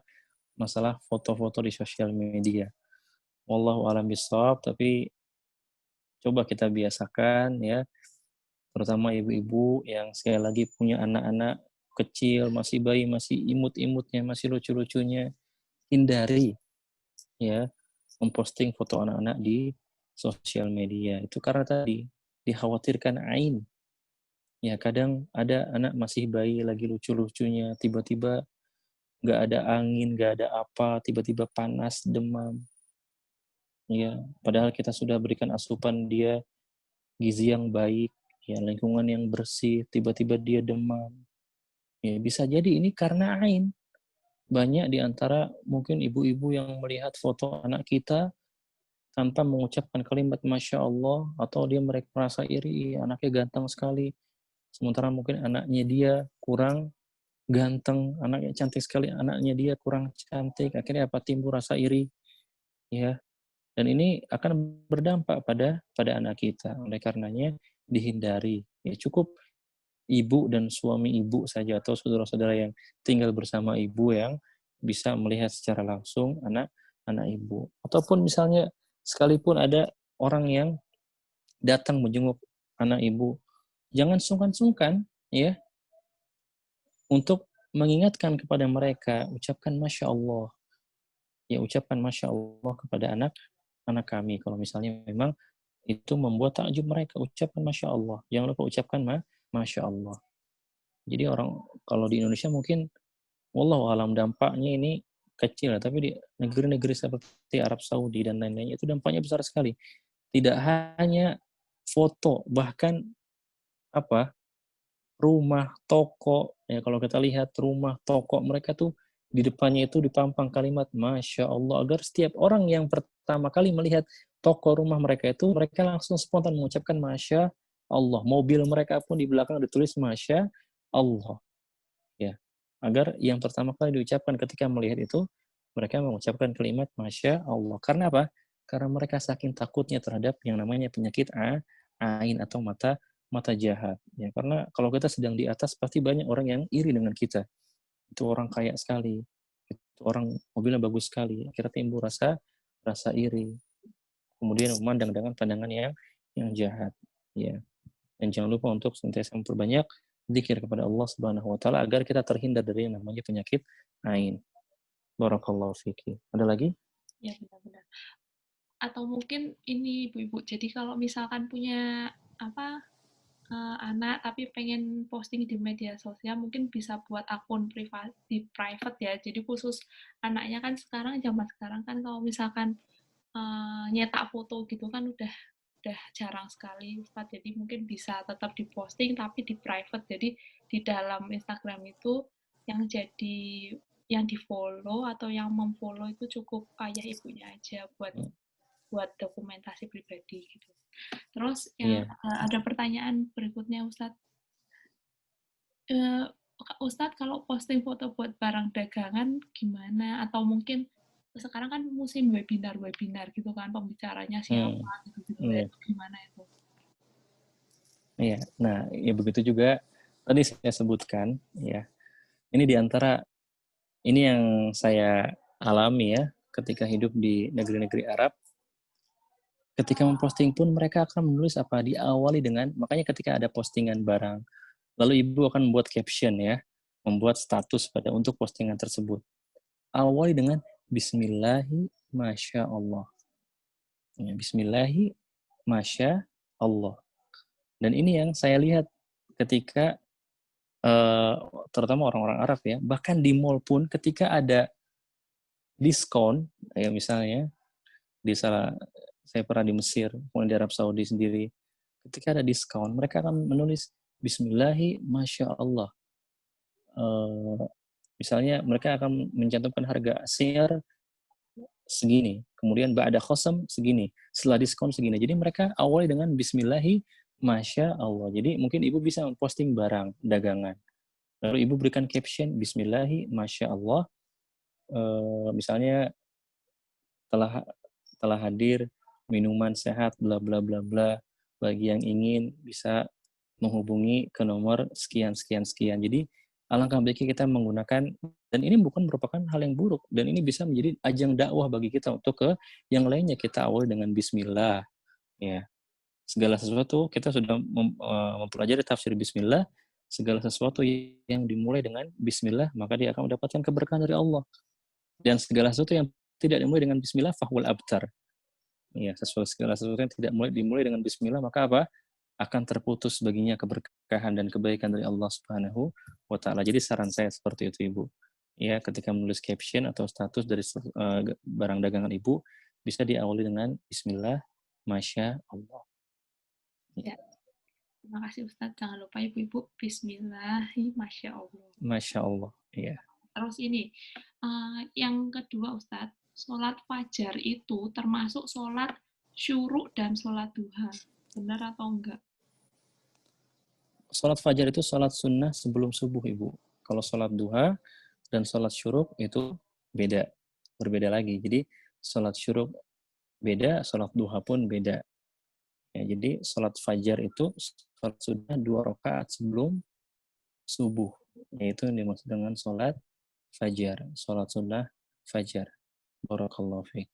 masalah foto-foto di sosial media. Wallahu a'lam bishawab, tapi coba kita biasakan ya, terutama ibu-ibu yang sekali lagi punya anak-anak kecil, masih bayi, masih imut-imutnya, masih lucu-lucunya, hindari ya memposting foto anak-anak di sosial media. Itu karena tadi dikhawatirkan ain. Ya kadang ada anak masih bayi lagi lucu-lucunya, tiba-tiba nggak ada angin, nggak ada apa, tiba-tiba panas, demam. Ya, padahal kita sudah berikan asupan dia gizi yang baik, ya lingkungan yang bersih, tiba-tiba dia demam. Ya bisa jadi ini karena ain. Banyak di antara mungkin ibu-ibu yang melihat foto anak kita tanpa mengucapkan kalimat Masya Allah, atau dia mereka merasa iri, anaknya ganteng sekali. Sementara mungkin anaknya dia kurang ganteng, anaknya cantik sekali, anaknya dia kurang cantik. Akhirnya apa? Timbul rasa iri. Ya, dan ini akan berdampak pada anak kita. Oleh karenanya dihindari. Ya, cukup ibu dan suami ibu saja atau saudara-saudara yang tinggal bersama ibu yang bisa melihat secara langsung anak ibu. Ataupun misalnya sekalipun ada orang yang datang menjenguk anak ibu, jangan sungkan-sungkan ya untuk mengingatkan kepada mereka, ucapkan Masya Allah. Ya, ucapkan Masya Allah kepada anak kami. Kalau misalnya memang itu membuat takjub mereka, ucapkan Masya Allah. Jangan lupa ucapkan Masya Allah. Jadi orang, kalau di Indonesia mungkin, wallahu alam dampaknya ini kecil, tapi di negeri-negeri seperti Arab Saudi dan lain-lainnya itu dampaknya besar sekali. Tidak hanya foto, bahkan apa rumah, toko, ya kalau kita lihat rumah, toko mereka tuh di depannya itu dipampang kalimat Masya Allah, agar setiap orang yang pertama kali melihat toko rumah mereka itu, mereka langsung spontan mengucapkan Masya Allah. Mobil mereka pun di belakang ditulis Masya Allah. Ya, agar yang pertama kali diucapkan ketika melihat itu mereka mengucapkan kalimat Masya Allah. Karena apa? Karena mereka saking takutnya terhadap yang namanya penyakit ain atau mata jahat. Ya, karena kalau kita sedang di atas pasti banyak orang yang iri dengan kita. Itu orang kaya sekali, itu orang mobilnya bagus sekali. Akhirnya timbul rasa iri. Kemudian memandang dengan pandangan yang jahat. Ya. Dan jangan lupa untuk senantiasa memperbanyak zikir kepada Allah Subhanahu wa taala agar kita terhindar dari yang namanya penyakit ain. Barakallahu fiki. Ada lagi? Ya, benar-benar. Atau mungkin ini ibu-ibu, jadi kalau misalkan punya apa anak tapi pengen posting di media sosial, mungkin bisa buat akun private ya. Jadi khusus anaknya, kan sekarang zaman sekarang kan kalau misalkan nyetak foto gitu kan udah jarang sekali Ustaz. Jadi mungkin bisa tetap diposting tapi di private. Jadi di dalam Instagram itu yang di follow atau yang memfollow itu cukup ayah ibunya aja buat dokumentasi pribadi gitu. Terus yang Iya. ada pertanyaan berikutnya Ustadz. Ustadz kalau posting foto buat barang dagangan gimana? Atau mungkin sekarang kan musim webinar gitu kan, pembicaranya siapa gitu ya, Iya. itu gimana itu? Iya. Nah, ya begitu juga tadi saya sebutkan ya. Ini diantara ini yang saya alami ya ketika hidup di negeri-negeri Arab. Ketika memposting pun mereka akan menulis apa? Diawali dengan, makanya ketika ada postingan barang, lalu ibu akan membuat caption ya, membuat status pada untuk postingan tersebut. Awali dengan Bismillahi Masya Allah. Ya, Bismillahi Masya Allah. Dan ini yang saya lihat ketika terutama orang-orang Arab ya, bahkan di mall pun ketika ada diskon, ya misalnya di salah saya pernah di Mesir, kemudian di Arab Saudi sendiri, ketika ada diskon, mereka akan menulis Bismillahi Masya Allah. Misalnya mereka akan mencantumkan harga share segini, kemudian ba'da khosam segini, setelah diskon segini. Jadi mereka awali dengan Bismillahi Masya Allah. Jadi mungkin ibu bisa memposting barang dagangan. Lalu ibu berikan caption Bismillahi Masya Allah. Misalnya telah hadir minuman sehat bla bla bla bla, bagi yang ingin bisa menghubungi ke nomor sekian sekian sekian. Jadi alangkah baiknya kita menggunakan, dan ini bukan merupakan hal yang buruk, dan ini bisa menjadi ajang dakwah bagi kita untuk ke yang lainnya. Kita awali dengan Bismillah ya. Segala sesuatu kita sudah mempelajari tafsir Bismillah. Segala sesuatu yang dimulai dengan Bismillah maka dia akan mendapatkan keberkahan dari Allah. Dan segala sesuatu yang tidak dimulai dengan Bismillah fahwal abtar. Ya, segala sesuatu yang tidak dimulai dengan Bismillah maka apa? Akan terputus baginya keberkahan dan kebaikan dari Allah Subhanahu wa taala. Jadi saran saya seperti itu Ibu. Ya, ketika menulis caption atau status dari barang dagangan Ibu bisa diawali dengan Bismillah Masya Allah. Ya, terima kasih Ustadz. Jangan lupa ibu-ibu Bismillahi Masya Allah. Masya Allah. Iya. Terus ini, yang kedua Ustadz, sholat fajar itu termasuk sholat syuruk dan sholat duha. Benar atau enggak? Sholat fajar itu sholat sunnah sebelum subuh Ibu. Kalau sholat duha dan sholat syuruk itu berbeda lagi. Jadi sholat syuruk beda, sholat duha pun beda. Ya, jadi sholat fajar itu sholat sunnah 2 rakaat sebelum subuh. Yaitu yang dimaksud dengan sholat fajar. Sholat sunnah fajar. Barakallahu fiik.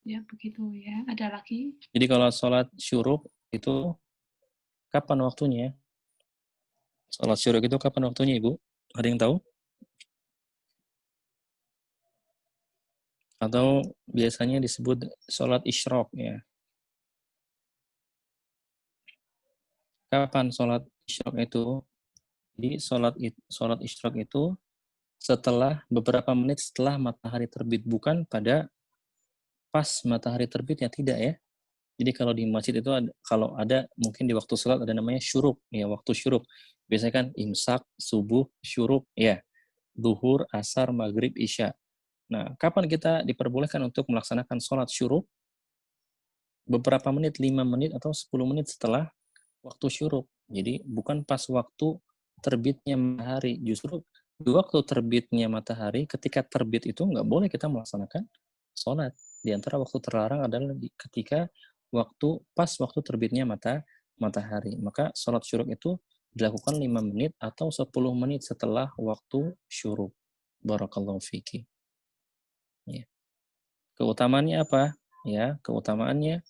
Ya, begitu ya. Ada lagi? Jadi kalau sholat syuruk itu kapan waktunya? Sholat syuruk itu kapan waktunya, Ibu? Ada yang tahu? Atau biasanya disebut sholat isyraq ya. Kapan sholat isyraq itu? Jadi sholat isyraq itu setelah beberapa menit setelah matahari terbit, bukan pada pas matahari terbitnya, tidak ya. Jadi kalau di masjid itu kalau ada mungkin di waktu sholat ada namanya syuruk ya, waktu syuruk. Biasanya kan imsak, subuh, syuruk ya. Duhur, asar, maghrib, isya. Nah, kapan kita diperbolehkan untuk melaksanakan sholat syuruk? Beberapa menit, 5 menit atau 10 menit setelah waktu syuruk. Jadi bukan pas waktu terbitnya matahari. Justru di waktu terbitnya matahari, ketika terbit itu nggak boleh kita melaksanakan sholat. Di antara waktu terlarang adalah ketika waktu terbitnya matahari. Maka sholat syuruk itu dilakukan 5 menit atau 10 menit setelah waktu syuruk. Barakallahu fiki. Ya. Keutamaannya apa? Ya, keutamaannya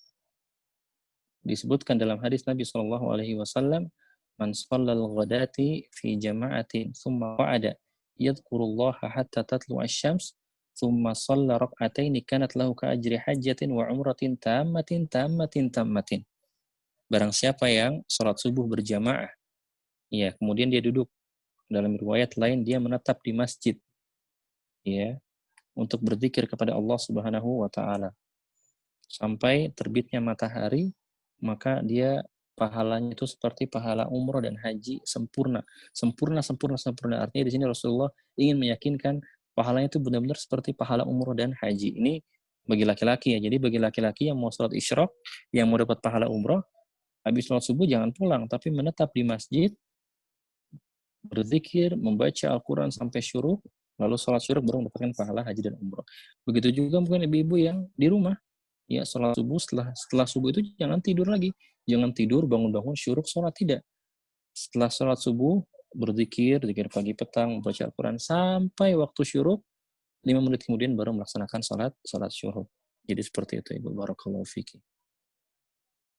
disebutkan dalam hadis Nabi Shallallahu Alaihi Wasallam, "Man shallal ghadati fi jama'atin, thumma qa'ada yadhkurullaha hatta tatlu asy-syams, thumma shalla rak'ataini kanat lahu ka ajri hajjatin wa umratin tammatin." Barang siapa yang salat subuh berjamaah, ya, kemudian dia duduk, dalam riwayat lain dia menetap di masjid, ya, untuk berzikir kepada Allah Subhanahu wa taala sampai terbitnya matahari, maka dia pahalanya itu seperti pahala umroh dan haji sempurna. Sempurna. Artinya di sini Rasulullah ingin meyakinkan pahalanya itu benar-benar seperti pahala umroh dan haji. Ini bagi laki-laki ya. Jadi bagi laki-laki yang mau sholat isyraq, yang mau dapat pahala umroh, habis sholat subuh jangan pulang, tapi menetap di masjid, berzikir, membaca Al-Quran sampai syuruk, lalu sholat syuruk baru mendapatkan pahala haji dan umroh. Begitu juga mungkin ibu-ibu yang di rumah, ya sholat subuh, setelah subuh itu jangan tidur lagi, jangan tidur bangun-bangun syuruk sholat, tidak. Setelah sholat subuh berzikir, zikir pagi petang, membaca Al-Quran sampai waktu syuruk, 5 menit kemudian baru melaksanakan sholat syuruk. Jadi seperti itu, Ibu. Barakallahu fiki.